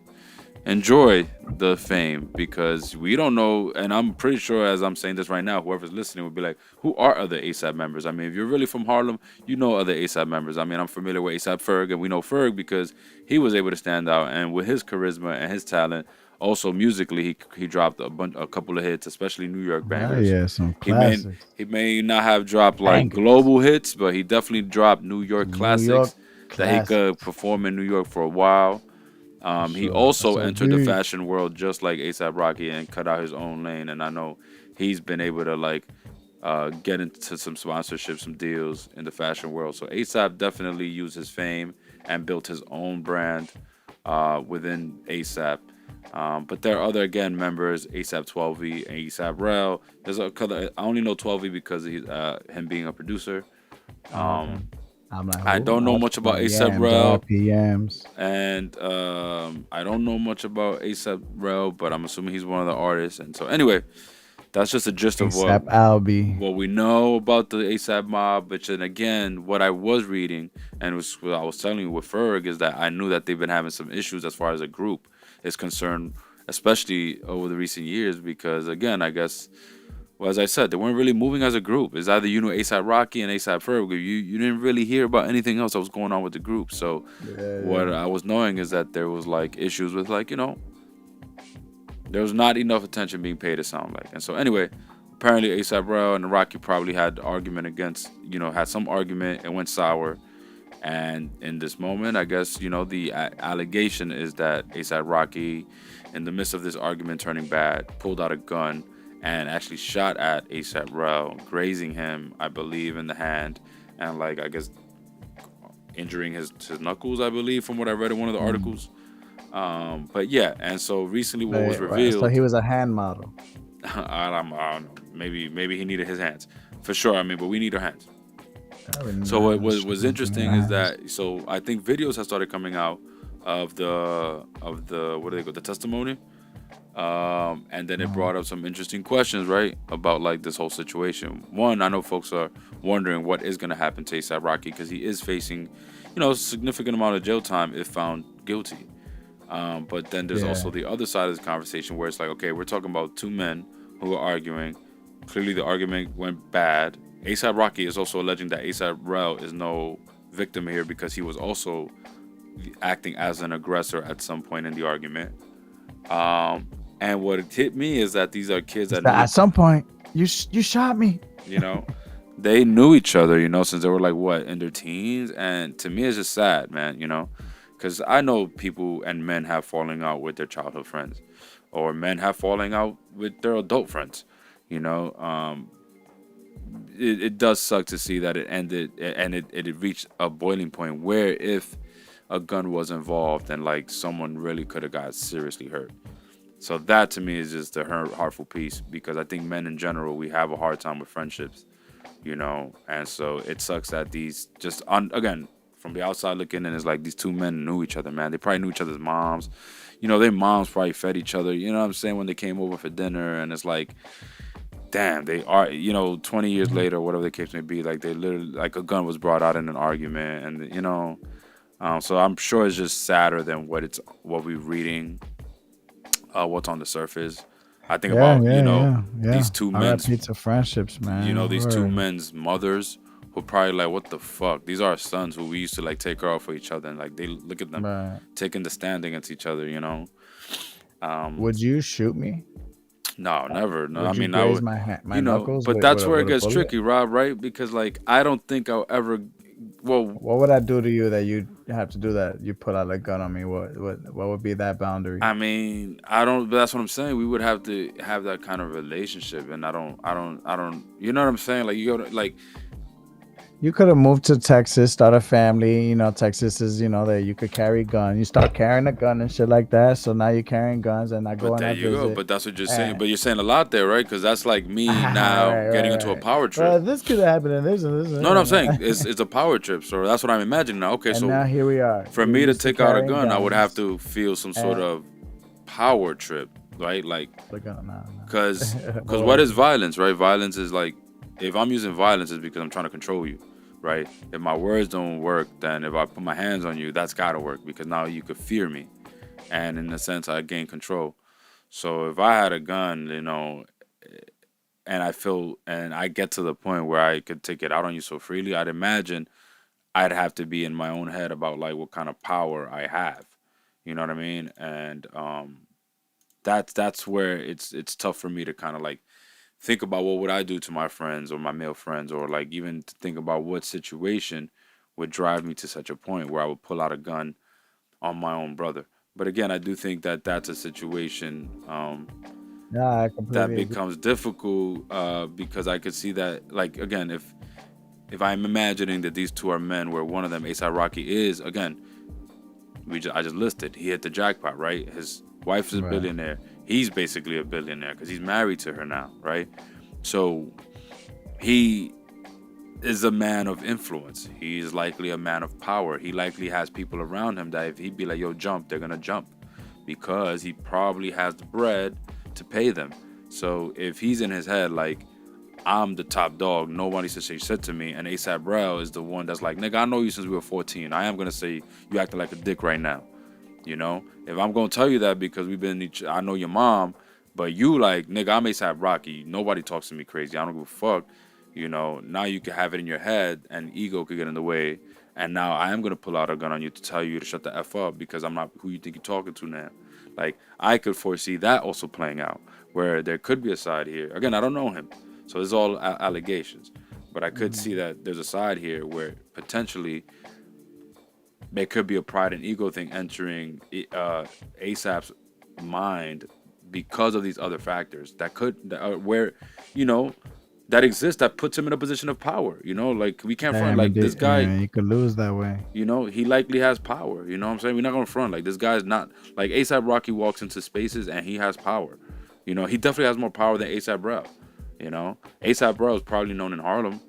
enjoy the fame, because we don't know, and I'm pretty sure as I'm saying this right now, whoever's listening would be like, who are other ASAP members? I mean, if you're really from Harlem, you know other ASAP members. I mean, I'm familiar with ASAP Ferg, and we know Ferg because he was able to stand out, and with his charisma and his talent, also musically, he dropped a couple of hits, especially New York Oh bangers. yeah, some He may classics. he may not have dropped like Bangers. global hits, but he definitely dropped New York New York classics that he could classics perform in New York for a while. for He sure. also So entered the do fashion world just like ASAP Rocky and cut out his own lane. And I know he's been able to like get into some sponsorship, some deals in the fashion world. So ASAP definitely used his fame and built his own brand within ASAP. But there are other again members, ASAP 12V and ASAP Rel. There's a color. I only know 12V because he's him being a producer. oh, okay. Um, I'm like, I who? don't know much about ASAP RPMs, Rel. RPMs. And I don't know much about ASAP Rel, but I'm assuming he's one of the artists. And so, anyway, that's just a gist of ASAP Alby. what we know about the ASAP mob. Which, and again, what I was reading and was what I was telling you with Ferg is that I knew that they've been having some issues as far as a group is concerned, especially over the recent years. Because again, I guess. Well, as I said, they weren't really moving as a group. It's either you know ASAP Rocky and ASAP Ferg. You didn't really hear about anything else that was going on with the group. So Yeah, what yeah. I was knowing is that there was like issues with like there was not enough attention being paid. It sounded like, and so anyway, apparently ASAP Rocky and Rocky probably had argument against had some argument. It went sour, and in this moment, I guess the allegation is that ASAP Rocky, in the midst of this argument turning bad, pulled out a gun and actually shot at ASAP Rel, grazing him, I believe, in the hand, and like I guess injuring his knuckles, I believe, from what I read in one of the Mm. articles. But yeah, and so recently what was Right. So revealed, he was a hand model. I don't know, maybe he needed his hands for sure. I mean, but we need our hands. I mean, So what man, was shit, give me interesting my is hands. that I think videos have started coming out of the what do they call the testimony. And then it Uh, brought up some interesting questions, right, about like this whole situation. One, I know folks are wondering what is going to happen to ASAP Rocky because he is facing, a significant amount of jail time if found guilty. But then there's yeah. also the other side of this conversation where it's like, okay, we're talking about two men who are arguing. Clearly, the argument went bad. ASAP Rocky is also alleging that ASAP Rel is no victim here because he was also acting as an aggressor at some point in the argument. And what hit me is that these are kids that knew, At some point, you shot me. you know, they knew each other, since they were like what in their teens. And to me, it's just sad, man, because I know people and men have falling out with their childhood friends, or men have falling out with their adult friends. You know, it does suck to see that it ended and it reached a boiling point where if a gun was involved and like someone really could have got seriously hurt. So that to me is just a hurtful piece because I think men in general we have a hard time with friendships, and so it sucks that these just again from the outside looking in, it's like these two men knew each other, man. They probably knew each other's moms, their moms probably fed each other, you know what I'm saying, when they came over for dinner, and it's like, damn, they are, 20 years later, whatever the case may be, like they literally like a gun was brought out in an argument, and so I'm sure it's just sadder than what we're reading, what's on the surface. I think Yeah, about yeah, yeah, these yeah. two men's R.I.P. to friendships, man. these two Word. men's mothers who probably like, what the fuck? These are our sons who we used to like take care of for each other, and like they look at them Right. taking the stand against each other. Um, Would you shoot me? no, never. No, I Would you mean I graze would, my knuckles but that's where it with a gets bullet? tricky, Rob. Right? Because like I don't think I'll ever. Well, What would I do to you that you have to do that? You put out a gun on me. What would be that boundary? I mean, I don't. But that's what I'm saying. We would have to have that kind of relationship, and I don't. You know what I'm saying? Like you go to like. You could have moved to Texas, start a family. Texas is, that you could carry guns. You start carrying a gun and shit like that. So now you're carrying guns, and I go But and there I you go. visit. But that's what you're saying. And But you're saying a lot there, right? Because that's like me now right, getting right, into a right. power trip. Well, this could happen and this and this. No, no, I'm saying it's a power trip. So that's what I'm imagining now. Okay, And so now here we are. for You're me to used to take out a carrying gun, I would have guns. to feel some sort And of power trip, right? Like, the gun, no, because no. what is violence, right? Violence is like, if I'm using violence, it's because I'm trying to control you, right? If my words don't work, then if I put my hands on you, that's gotta work because now you could fear me. and in a sense, I gain control. So if I had a gun, and I get to the point where I could take it out on you so freely, I'd imagine I'd have to be in my own head about like what kind of power I have. You know what I mean? And that's where it's tough for me to kind of like think about what would I do to my friends or my male friends, or like even to think about what situation would drive me to such a point where I would pull out a gun on my own brother. But again, I do think that that's a situation Yeah, I that completely agree. becomes difficult because I could see that, like, again, if I'm imagining that these two are men, where one of them, ASAP Rocky, is again, I just listed, he hit the jackpot, right? His wife is a Right. billionaire. He's basically a billionaire because he's married to her now, right? So he is a man of influence. He is likely a man of power. He likely has people around him that if he'd be like, yo, jump, they're gonna jump because he probably has the bread to pay them. So if he's in his head like, I'm the top dog, nobody should say shit to me, and ASAP Rel is the one that's like, nigga, I know you since we were 14. I am gonna say you acting like a dick right now. You know, if I'm gonna tell you that because I know your mom, but you like, nigga, I'm ASAP Rocky. Nobody talks to me crazy. I don't give a fuck. You know, now you can have it in your head, and ego could get in the way. And now I am gonna pull out a gun on you to tell you to shut the f up because I'm not who you think you're talking to now. Like I could foresee that also playing out, where there could be a side here. Again, I don't know him, so this is all allegations. But I could see Mhm. that there's a side here where potentially there could be a pride and ego thing entering ASAP's mind because of these other factors where, you know, that exists, that puts him in a position of power. You know, like we can't front Damn, like this guy. and you could lose that way. You know, he likely has power. You know what I'm saying? We're not gonna front like this guy's not like ASAP Rocky walks into spaces and he has power. You know, he definitely has more power than ASAP Rel. You know, ASAP Rel is probably known in Harlem,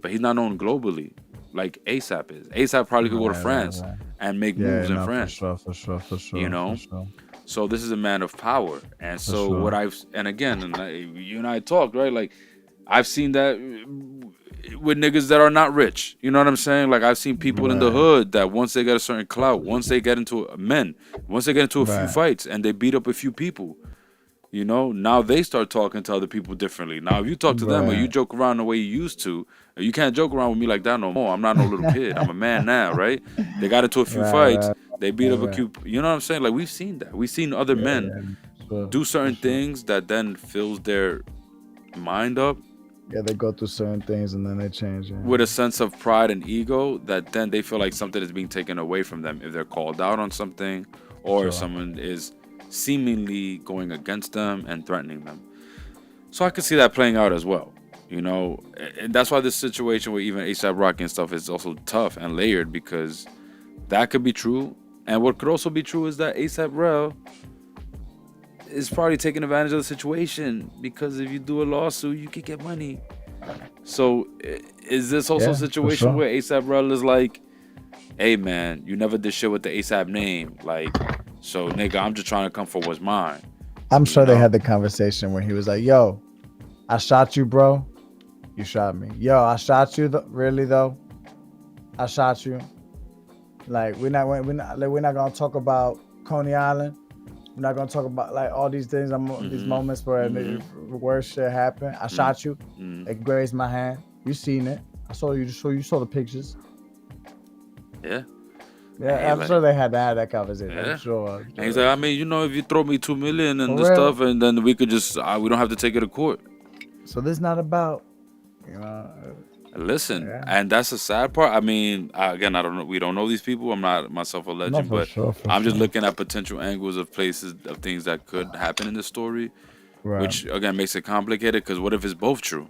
but he's not known globally like ASAP is. ASAP probably could go to Right, right, France right. and make Yeah, moves in no, for France. sure, for sure, for You sure, for know, sure, so this is a man of power, and for so sure. and again, you and I talked, right? Like I've seen that with niggas that are not rich. You know what I'm saying? Like I've seen people in the Right, hood that once they get a certain clout, once they get into a few right, fights and they beat up a few people, you know, now they start talking to other people differently. Now, if you talk to them or you right, joke around the way you used to, you can't joke around with me like that no more. I'm not no little kid. I'm a man now, right? They got into a few right, fights. right, They beat right, up a right. few. You know what I'm saying? Like we've seen that. We've seen other Yeah, men yeah, for sure, do for certain sure. things that then fills their mind up Yeah, they go through certain things and then they change. Yeah, with a sense of pride and ego that then they feel like something is being taken away from them if they're called out on something or if sure. someone is seemingly going against them and threatening them. So I could see that playing out as well, you know, and that's why this situation with even ASAP Rocky and stuff is also tough and layered because that could be true, and what could also be true is that ASAP Rel is probably taking advantage of the situation because if you do a lawsuit, you could get money. So is this also a Yeah, for situation sure. where ASAP Rel is like, "Hey man, you never did shit with the ASAP name, like, so nigga, I'm just trying to come for what's mine," I'm you sure they know? had the conversation where he was like, "Yo, I shot you, bro. You shot me. Yo, I shot you. Really though, I shot you. Like we're not gonna talk about Coney Island. We're not gonna talk about like all these things. These Mm-hmm. moments where Mm-hmm. the worst shit happened. I Mm-hmm. shot you. Mm-hmm. It grazed my hand. You seen it. I saw you. You saw the pictures. Yeah. And he Yeah, I'm like, sure they had to have that conversation. I'm yeah. sure. I'm And he's sure. like, I mean, you know, if you throw me 2 million and For the stuff, real. and then we could just, we don't have to take it to court. So this not about, you know. Listen, Yeah. and that's the sad part. I mean, again, I don't know. We don't know these people. I'm not myself a No, legend, for but sure, for I'm just sure. looking at potential angles of places of things that could happen in this story, Right. which again makes it complicated. Because what if it's both true?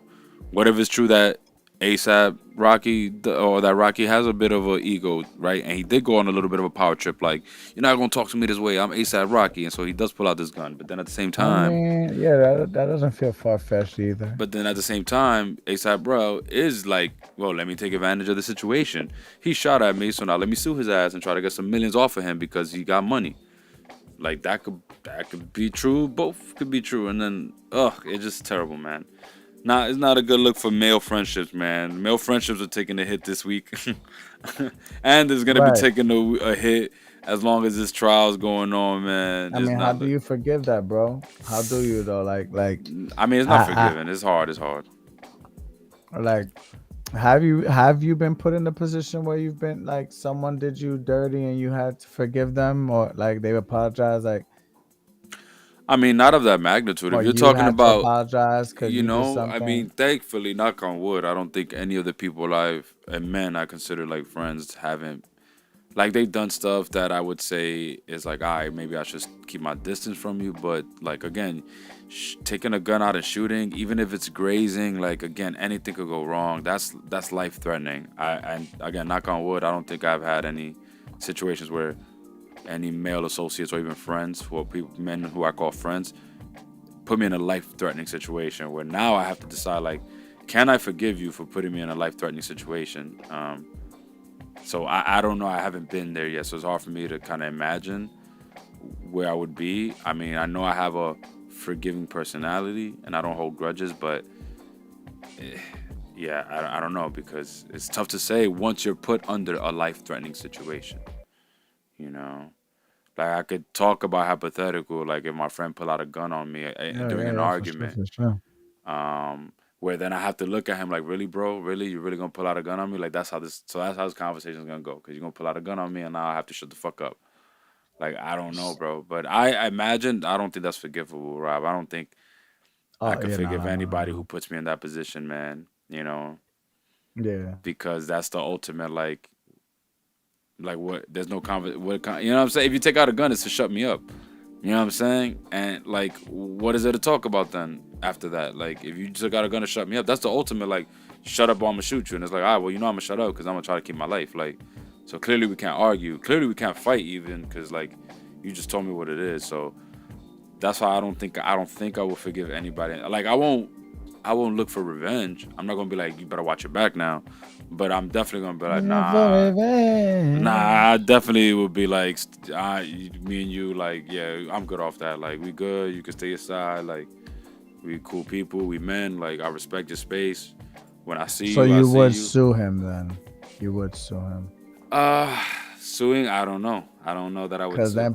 What if it's true that ASAP Rocky or that Rocky has a bit of an ego, right? And he did go on a little bit of a power trip, like you're not gonna talk to me this way. I'm ASAP Rocky, and so he does pull out this gun. But then at the same I time, mean, yeah, that doesn't feel far fetched either. ASAP Bro is like, well, let me take advantage of the situation. He shot at me, so now let me sue his ass and try to get some millions off of him because he got money. Like that could be true. Both could be true, and then it's just terrible, man. It's not a good look for male friendships, man. Male friendships are taking a hit this week, and there's gonna be Right. taking a hit as long as this trial's going on, man, I it's mean, how not do like. you forgive that, bro? How do you though? I mean, it's not I forgiving. It's hard. It's hard. like have you been put in a position where you've been like someone did you dirty and you had to forgive them, or like they apologize, like, I mean, not of that magnitude. If or you're you talking had to about, apologize because you did I something? mean, thankfully, knock on wood, I don't think any of the people I've and men I consider like friends haven't like they've done stuff that I would say is like, all right, maybe I should keep my distance from you. But like again, taking a gun out and shooting, even if it's grazing, like again, anything could go wrong. That's life threatening. And again, knock on wood, I don't think I've had any situations where any male associates or even friends, who are people, men who I call friends, put me in a life threatening situation where now I have to decide like, can I forgive you for putting me in a life threatening situation? So I don't know. I haven't been there yet, so it's hard for me to kind of imagine where I would be. I mean, I know I have a forgiving personality and I don't hold grudges, but yeah, I don't know because it's tough to say once you're put under a life-threatening situation. You know, like I could talk about hypothetical, like if my friend pull out a gun on me Yeah, during yeah, an yeah, for sure, argument, for sure. where then I have to look at him like, really, bro, really, you really gonna pull out a gun on me? Like that's how this conversation is gonna go because you're gonna pull out a gun on me and now I have to shut the fuck up. Like I don't know, bro, but I imagine I don't think that's forgivable, Rob. I don't think I Oh could yeah, no, forgive no, no, no, anybody who no. puts me in that position, man. Yeah. Because that's the ultimate like what? There's no you know what I'm saying? If you take out a gun, it's to shut me up. You know what I'm saying? And like, what is there to talk about then after that? Like, if you took out a gun to shut me up, that's the ultimate. Like, shut up or I'm gonna shoot you. And it's like, all right, well, I'm gonna shut up because I'm gonna try to keep my life. Like, so clearly we can't argue. Clearly we can't fight even because like, you just told me what it is. So that's why I don't think I will forgive anybody. Like, I won't look for revenge. I'm not gonna be like, you better watch your back now. But I'm definitely gonna be like, Looking for nah. Nah, revenge. I definitely would be like, me and you, like, yeah, I'm good off that. Like, we good. You can stay aside. Like, we cool people. We men. Like, I respect your space. When I see So you, I you see would you. sue him then? You would sue him? Uh, Suing, I don't know. I don't know that I would Because sue. then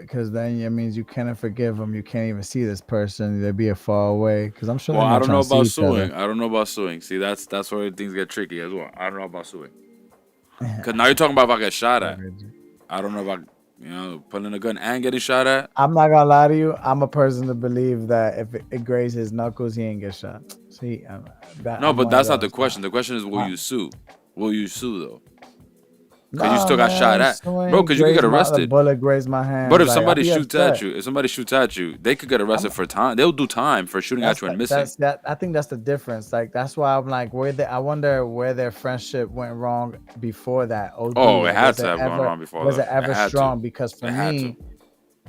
because then it means you cannot forgive them. You can't even see this person. They'd be a far away. Because I'm sure Well, they're I not don't trying know to see about each other. suing. I don't know about suing. See, that's where things get tricky as well. I don't know about suing. Cause now you're talking about if I get shot at. I don't know about pulling a gun and getting shot at. I'm not gonna lie to you. I'm a person to believe that if it grazed his knuckles, he ain't get shot. See, No, I'm but one of that's not the those. question. The question is, will I, you sue? Will you sue though? Cause you no, still got shot man, at, bro. swing Cause you could get grazed the arrested. bullet grazed my But hand. if Like I'll somebody be shoots at upset. you, they could get I'm arrested for time. They'll do time for shooting at you and missing. that. I think that's the difference. Like that's why I'm like, I wonder where their friendship went wrong before that. OD, Oh, it like had to have gone wrong before was it that. It ever had to. strong? Because for It had to. me,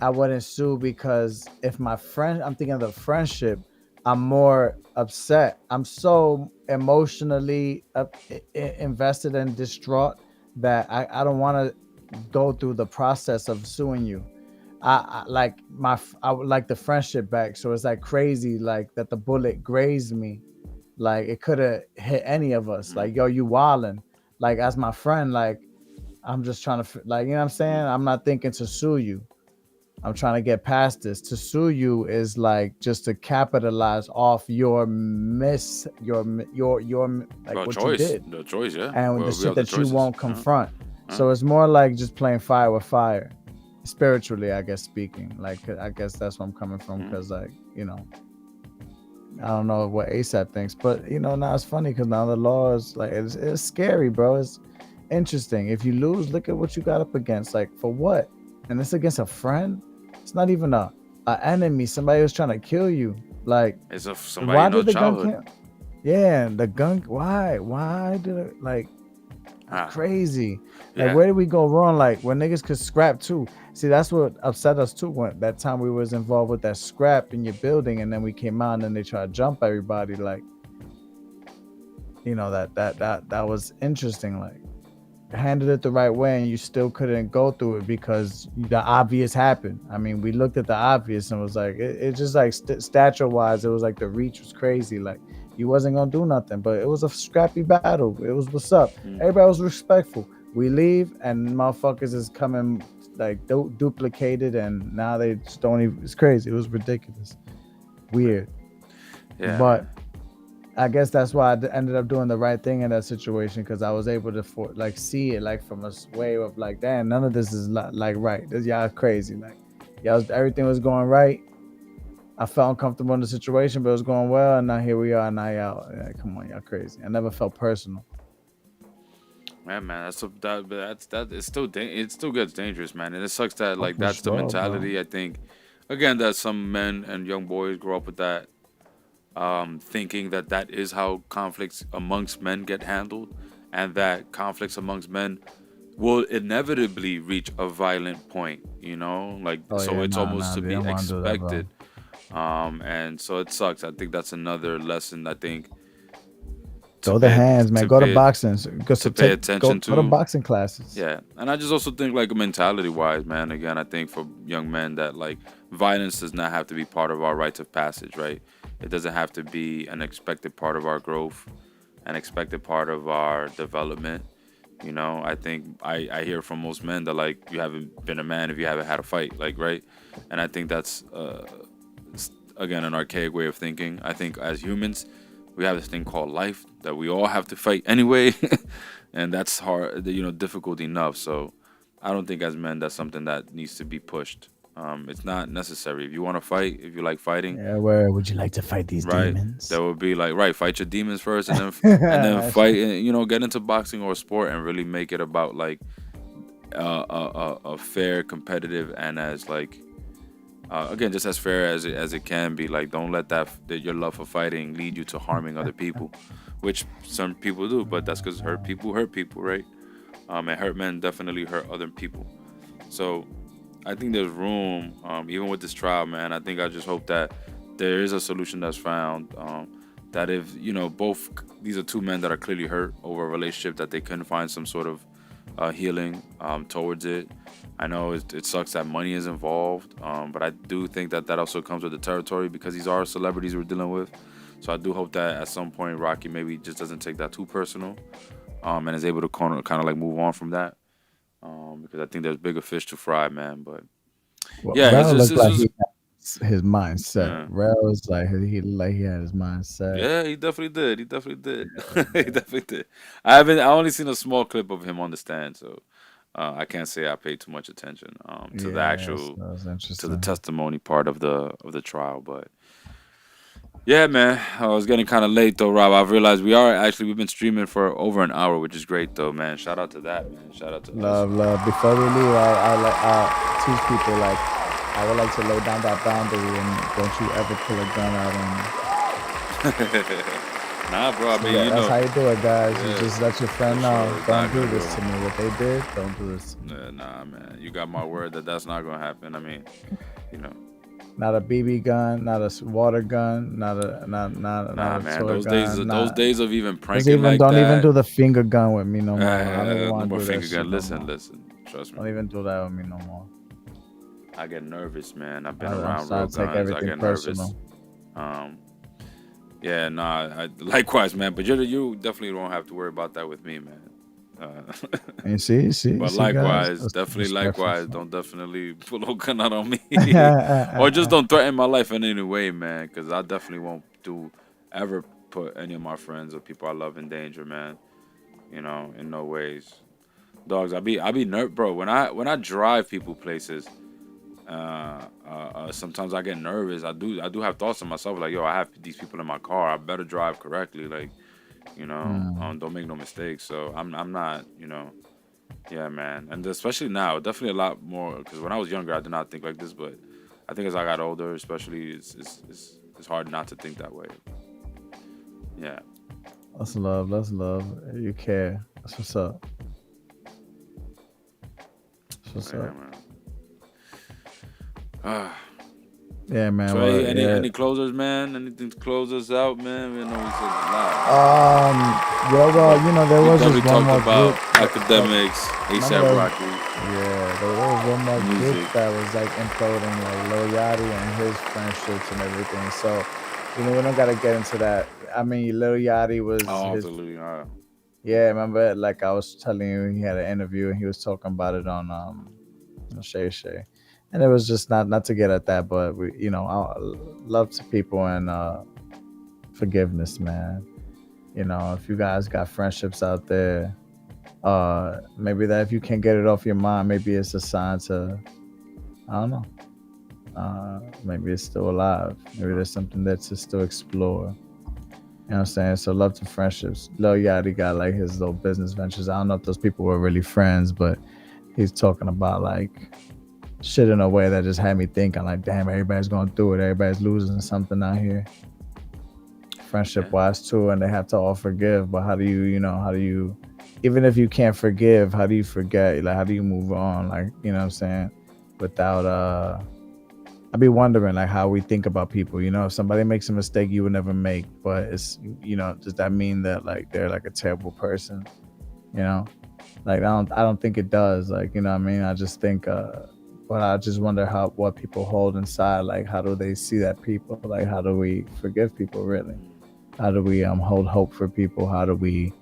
I wouldn't sue because if my friend, I'm thinking of the friendship, I'm more upset. I'm so emotionally invested and distraught that I don't want to go through the process of suing you. I like I would like the friendship back. So it's like crazy, like that the bullet grazed me. Like it could have hit any of us. Mm-hmm. Like yo, you wildin'. Like as my friend, like I'm just trying to like you know what I'm saying. I'm not thinking to sue you. I'm trying to get past this. To sue you is like just to capitalize off your like Well, what you choice. did The choice, yeah. and the Well, we shit have the that you choices. won't confront. Huh? So it's more like just playing fire with fire, spiritually, I guess speaking. Like I guess that's where I'm coming from Mm-hmm. because like I don't know what ASAP thinks, but now it's funny because now the law is like it's scary, bro. It's interesting. If you lose, look at what you got up against. Like for what? And it's against a friend. It's not even a enemy. Somebody was trying to kill you. Like It's somebody why you know did the gun childhood. kill? Yeah, the gun. Why? Why did it like? It's Ah, crazy. Like, yeah. where did we go wrong? Like, when niggas could scrap too. See, that's what upset us too. When that time we was involved with that scrap in your building, and then we came out and then they tried to jump everybody. Like, that was interesting. Like, handled it the right way, and you still couldn't go through it because the obvious happened. I mean, we looked at the obvious and was like, it just like stature wise, it was like the reach was crazy. Like, you wasn't gonna do nothing, but it was a scrappy battle. It was what's up. Mm. Everybody was respectful. We leave and motherfuckers is coming like duplicated, and now they just don't even. It's crazy. It was ridiculous, weird. Yeah, But man. I guess that's why ended up doing the right thing in that situation, because I was able to like see it like from a way of like, damn, none of this is like right. This y'all crazy. Like y'all, everything was going right. I felt uncomfortable in the situation, but it was going well, and now here we are. Now y'all, yeah, come on, y'all crazy. I never felt personal. Yeah, man, that it's still it still gets dangerous, man, and it sucks that Oh, like for that's the sure, bro. mentality. I think, again, that some men and young boys grow up with that, thinking that that is how conflicts amongst men get handled, and that conflicts amongst men will inevitably reach a violent point. You know, like Oh so yeah, it's nah, almost nah. to They be don't want to do that, bro. expected. And so it sucks. I think that's another lesson I think to Throw the pay hands, man. to Go to pay boxing. Go to to pay go attention to to. boxing classes. Yeah, and I just also think like mentality wise, man. Again, I think for young men that like violence does not have to be part of our rites of passage, right? It doesn't have to be an expected part of our growth, an expected part of our development. You know, I think I hear from most men that like you haven't been a man if you haven't had a fight, like right, and I think that's again an archaic way of thinking. I think as humans, we have this thing called life that we all have to fight anyway, and that's hard, you know, difficult enough. So I don't think as men that's something that needs to be pushed. It's not necessary. If you want to fight, if you like fighting, Yeah, where would you like to fight these right, that demons? would be like right, fight your demons first, and then fight. You know, get into boxing or sport and really make it about like a fair, competitive, and as like again, just as fair as it can be. Like, don't let that your love for fighting lead you to harming other people, which some people do. But that's because hurt people, right? And hurt men definitely hurt other people. So I think there's room, even with this trial, man. I think I just hope that there is a solution that's found. That if you know both these are two men that are clearly hurt over a relationship, that they can find some sort of healing towards it. I know it sucks that money is involved, but I do think that that also comes with the territory because these are celebrities we're dealing with. So I do hope that at some point Rocky maybe just doesn't take that too personal, and is able to kind of like move on from that, because I think there's bigger fish to fry, man. But Well, yeah, Rel looked it's like just he had his mindset. yeah. Rel was like he looked like he had his mindset. Yeah, he definitely did. He definitely did. He definitely did. I only seen a small clip of him on the stand, so I can't say I paid too much attention to the Yeah, so actual that was to the interesting. testimony part of the trial. But yeah, man, I was getting kind of late though, Rob. I've realized we've been streaming for over an hour, which is great though, man. Shout out to that, man. Shout out to us. Love, love. Before we leave, I teach people like I would like to lay down that boundary, and don't you ever pull a gun out on me. Nah, bro. I So mean, yeah, you that's know, how you do it, guys. You yeah, just let your for friend sure. know, It's don't not do gonna this go. to me. What they did, don't do this to me. Nah, man. You got my word that that's not gonna happen. I mean, you know. Not a BB gun, not a water gun, not Nah, a man. toy gun, Those not days of even just pranking even like don't even that. do the finger gun with me no more. I don't even No want to more do that finger shit gun. no Listen, more. listen. Trust me. Don't even do that with me no more. I get nervous, man. I've been I'm around real starting to take guns. I everything get nervous. personal. Um, yeah, nah. Likewise, man. But you definitely don't have to worry about that with me, man. Uh, And you see, but guys, likewise, that's definitely respectful. likewise, don't definitely pull a gun out on me, or just don't threaten my life in any way, man. Because I definitely won't do ever put any of my friends or people I love in danger, man. You know, in no ways. Dogs, I be nerve, bro. When I drive people places, sometimes I get nervous. I do have thoughts in myself like, yo, I have these people in my car. I better drive correctly, like, you know, Mm. don't make no mistakes. So I'm not, you know, yeah, man. And especially now, definitely a lot more. Because when I was younger, I did not think like this, but I think as I got older, especially, it's hard not to think that way. Yeah, That's love. That's love. You care. That's what's up. That's what's yeah, up. man. Ah. Yeah, man. So Well, yeah. any closers, man? Anything to close us out, man? We know we said a lot, Yeah, well, but there we was this definitely one talked more about group that academics, remember ASAP there was, Rocky, yeah, there was one more group music. that was like imploding, like Lil Yachty and his friendships and everything. So, we don't gotta get into that. I mean, Lil Yachty was Oh, his, absolutely. yeah. Remember, like I was telling you, he had an interview and he was talking about it on Shay Shay. And it was just not to get at that, but we, love to people and forgiveness, man. If you guys got friendships out there, maybe that if you can't get it off your mind, maybe it's a sign to, I don't know, maybe it's still alive. Maybe there's something that's to still explore. You know what I'm saying? So love to friendships. Lil Yachty got like his little business ventures. I don't know if those people were really friends, but he's talking about like shit in a way that just had me thinking like, damn, everybody's going through it. Everybody's losing something out here, friendship Yeah. wise too, and they have to all forgive. But how do you, even if you can't forgive, how do you forget? Like, how do you move on? Like, you know what I'm saying? Without I be wondering like how we think about people. If somebody makes a mistake you would never make, but does that mean that like they're like a terrible person? You know, like I don't think it does. Like, you know what I mean? I just think but I just wonder what people hold inside. Like, how do they see that people? Like, how do we forgive people really? How do we hold hope for people? How do we?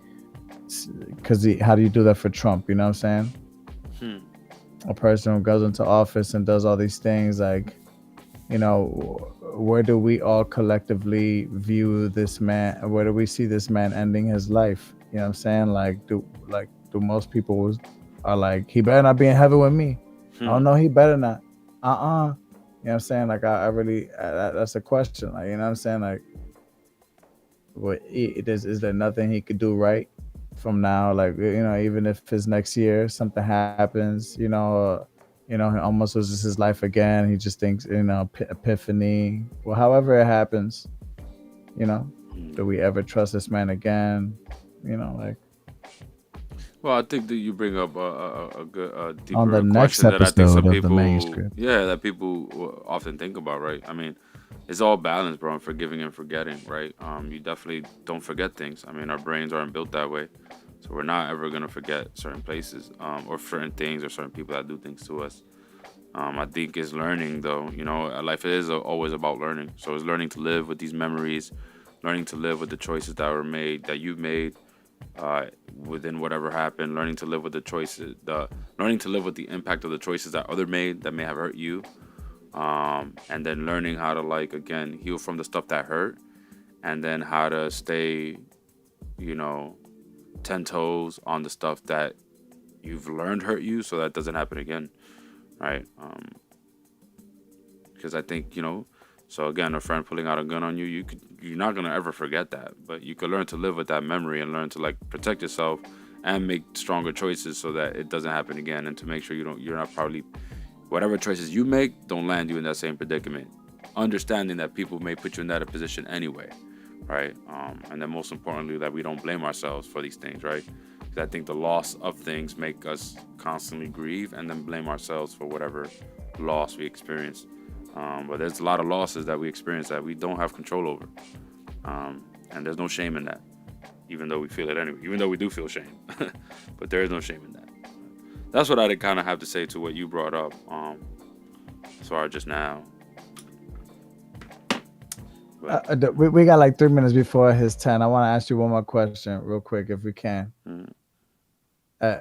Because how do you do that for Trump? You know what I'm saying? Hmm. A person who goes into office and does all these things, like, where do we all collectively view this man? Where do we see this man ending his life? You know what I'm saying? Do most people are like, he better not be in heaven with me? Oh Hmm. no, he better not. You know what I'm saying? Like, I really that's a question. Like, you know what I'm saying? Like, is there nothing he could do right from now? Like, even if his next year something happens, he almost loses his life again. He just thinks, epiphany. Well, however it happens, you know, Hmm. do we ever trust this man again? Like, Well, I think that you bring up a good, on the deeper next question that I think some episode of the people, Manuscript. yeah, that people often think about, right? I mean, it's all balance, bro, and forgiving and forgetting, right? You definitely don't forget things. I mean, our brains aren't built that way, so we're not ever gonna forget certain places, or certain things, or certain people that do things to us. I think it's learning, though. Life is always about learning. So it's learning to live with these memories, learning to live with the choices that were made, that you've made, uh, within whatever happened, learning to live with the choices, learning to live with the impact of the choices that other made that may have hurt you, and then learning how to, like, again, heal from the stuff that hurt, and then how to stay, you know, 10 toes on the stuff that you've learned hurt you, so that doesn't happen again, right? Because I think, so again, a friend pulling out a gun on you, you're not gonna ever forget that, but you could learn to live with that memory and learn to, like, protect yourself and make stronger choices so that it doesn't happen again, and to make sure you're not probably, whatever choices you make don't land you in that same predicament, understanding that people may put you in that position anyway, right? And then most importantly, that we don't blame ourselves for these things, right? Because I think the loss of things make us constantly grieve and then blame ourselves for whatever loss we experience. But there's a lot of losses that we experience that we don't have control over. And there's no shame in that, even though we feel it anyway, even though we do feel shame. But there is no shame in that. That's what I kind of have to say to what you brought up, as far as just now. But, We got like 3 minutes before his 10. I want to ask you one more question real quick if we can. mm, uh,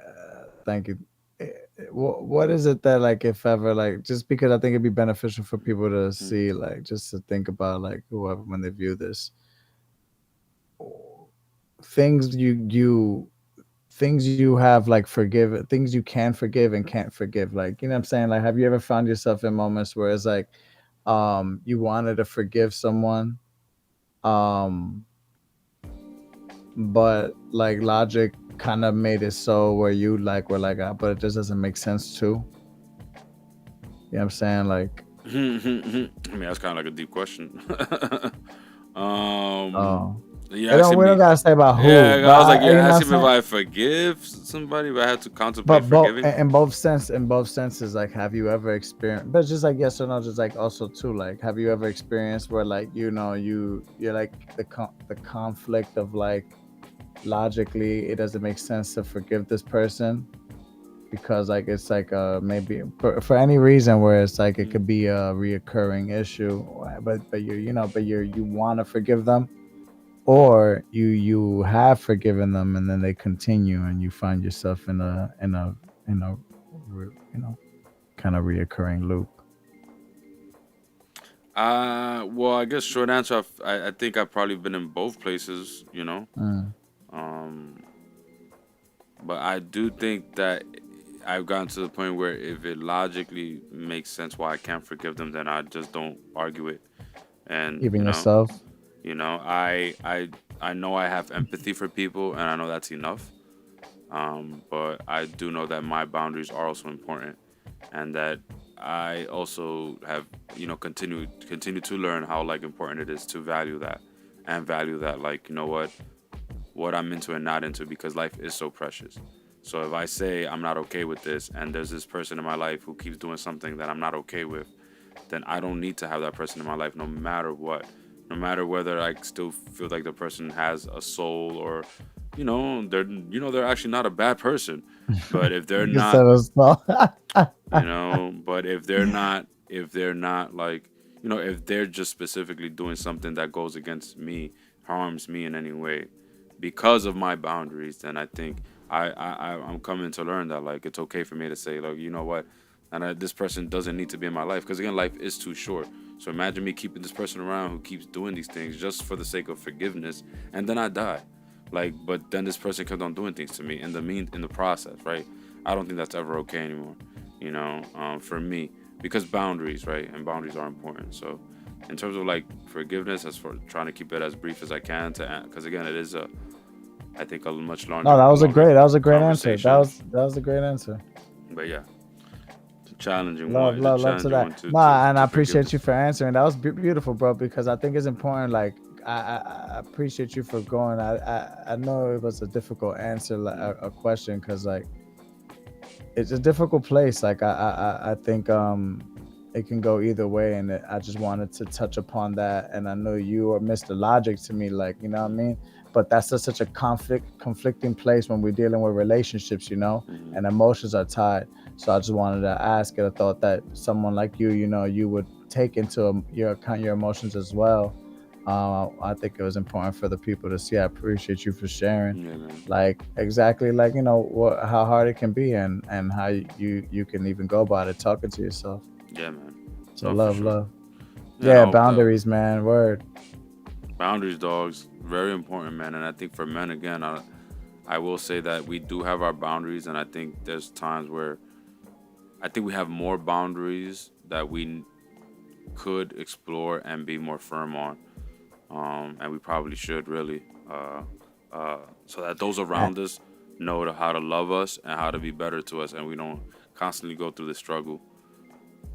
Thank you. What is it that, like, if ever, like, just because I think it'd be beneficial for people to mm, see, like, just to think about, like, whoever, when they view this, things you have, like, forgive, things you can forgive and can't forgive, like, you know what I'm saying? Like, have you ever found yourself in moments where it's like, you wanted to forgive someone, um but like logic kind of made it so where you like were like, but it just doesn't make sense too. You know what I'm saying? Like, I mean, that's kind of like a deep question. um, oh, you it don't asking we don't me? gotta say about who, Yeah, but I was like, you're you know what I'm asking me if saying? I forgive somebody, but I have to contemplate But both forgiving. in both senses, like, have you ever experienced? But just like yes or no, just like also too, like, have you ever experienced where, like, you're like the conflict of, like, logically it doesn't make sense to forgive this person because, like, it's like maybe for any reason where it's like it Mm. could be a reoccurring issue, but you want to forgive them, or you have forgiven them and then they continue and you find yourself in a, you know, kind of reoccurring loop? Well, I guess short answer, I think I've probably been in both places, you know. Mm. Um, but I do think that I've gotten to the point where if it logically makes sense why I can't forgive them, then I just don't argue it. And Even yourself? I know I have empathy for people, and I know that's enough. But I do know that my boundaries are also important, and that I also have continue to learn how like important it is to value that, and value that, like, you know what I'm into and not into, because life is so precious. So if I say I'm not okay with this, and there's this person in my life who keeps doing something that I'm not okay with, then I don't need to have that person in my life no matter what. No matter whether I still feel like the person has a soul, or they're actually not a bad person. But if they're You said not, it small. but if they're not like, if they're just specifically doing something that goes against me, harms me in any way because of my boundaries, then I think I'm coming to learn that, like, it's okay for me to say, like, you know what, and this person doesn't need to be in my life, because again, life is too short. So imagine me keeping this person around who keeps doing these things just for the sake of forgiveness, and then I die. Like, but then this person kept on doing things to me in the process, right? I don't think that's ever okay anymore, for me, because boundaries, right? And boundaries are important. So in terms of like forgiveness, as for trying to keep it as brief as I can, because again, it is I think a much longer. No, that was a great answer. conversation. That was a great answer. But yeah, it's a challenging Love, one. love, love to that. Nah, and I appreciate you for answering. That was beautiful, bro. Because I think it's important. Like, I appreciate you for going. I know it was a difficult answer, like a question, because like it's a difficult place. Like I think it can go either way, and I just wanted to touch upon that. And I know you are Mr. Logic to me, like, you know what I mean. But that's just such a conflicting place when we're dealing with relationships, and emotions are tied. So I just wanted to ask it. I thought that someone like you, you would take into your emotions as well. I think it was important for the people to see. I appreciate you for sharing. Yeah, man. Like, exactly, like, how hard it can be, and how you can even go about it, talking to yourself. Yeah, man. So No, for love, sure. love. Yeah, I Yeah, hope that- boundaries, man. Word. Boundaries, dogs, very important, man. And I think for men, again, I will say that we do have our boundaries, and I think there's times where I think we have more boundaries that we could explore and be more firm on, and we probably should really, so that those around us know how to love us and how to be better to us, and we don't constantly go through the struggle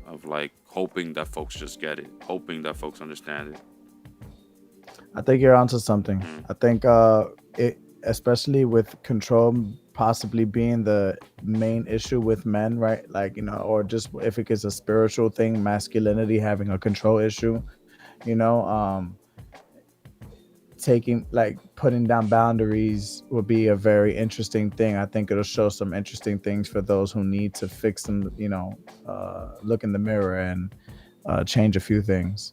of like hoping that folks just get it, hoping that folks understand it. I think you're onto something. I think it, especially with control possibly being the main issue with men, right? Like, or just if it is a spiritual thing, masculinity having a control issue, putting down boundaries will be a very interesting thing. I think it'll show some interesting things for those who need to fix them, look in the mirror and change a few things.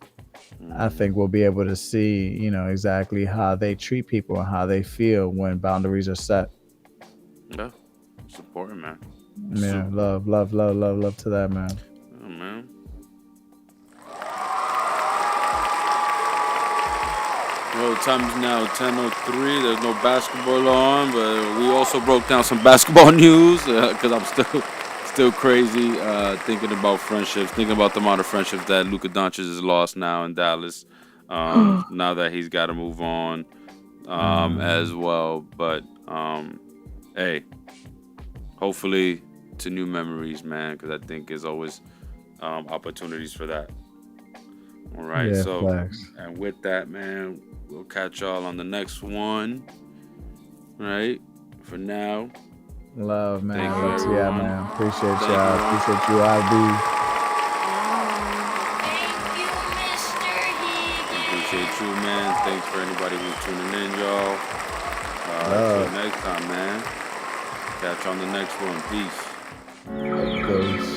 I think we'll be able to see, exactly how they treat people and how they feel when boundaries are set. Yeah, it's important, man. Yeah, Super. love to that, man. Oh, man. Well, the time is now 10:03. There's no basketball on, but we also broke down some basketball news, because I'm still crazy, thinking about friendships, thinking about the amount of friendships that Luka Doncic has lost now in Dallas, now that he's got to move on, as well. But hey, hopefully to new memories, man, because I think there's always opportunities for that. All right, Yeah, so facts. and with that, man, we'll catch y'all on the next one. Right? For now, Love, man. Thank you, Love to y'all, everyone. man. Appreciate Thank y'all. you. Appreciate you, IB. Thank you, Mr. Hegan. Appreciate you, man. Thanks for anybody who's tuning in, y'all. Till next time, man. Catch you on the next one. Peace. Goes.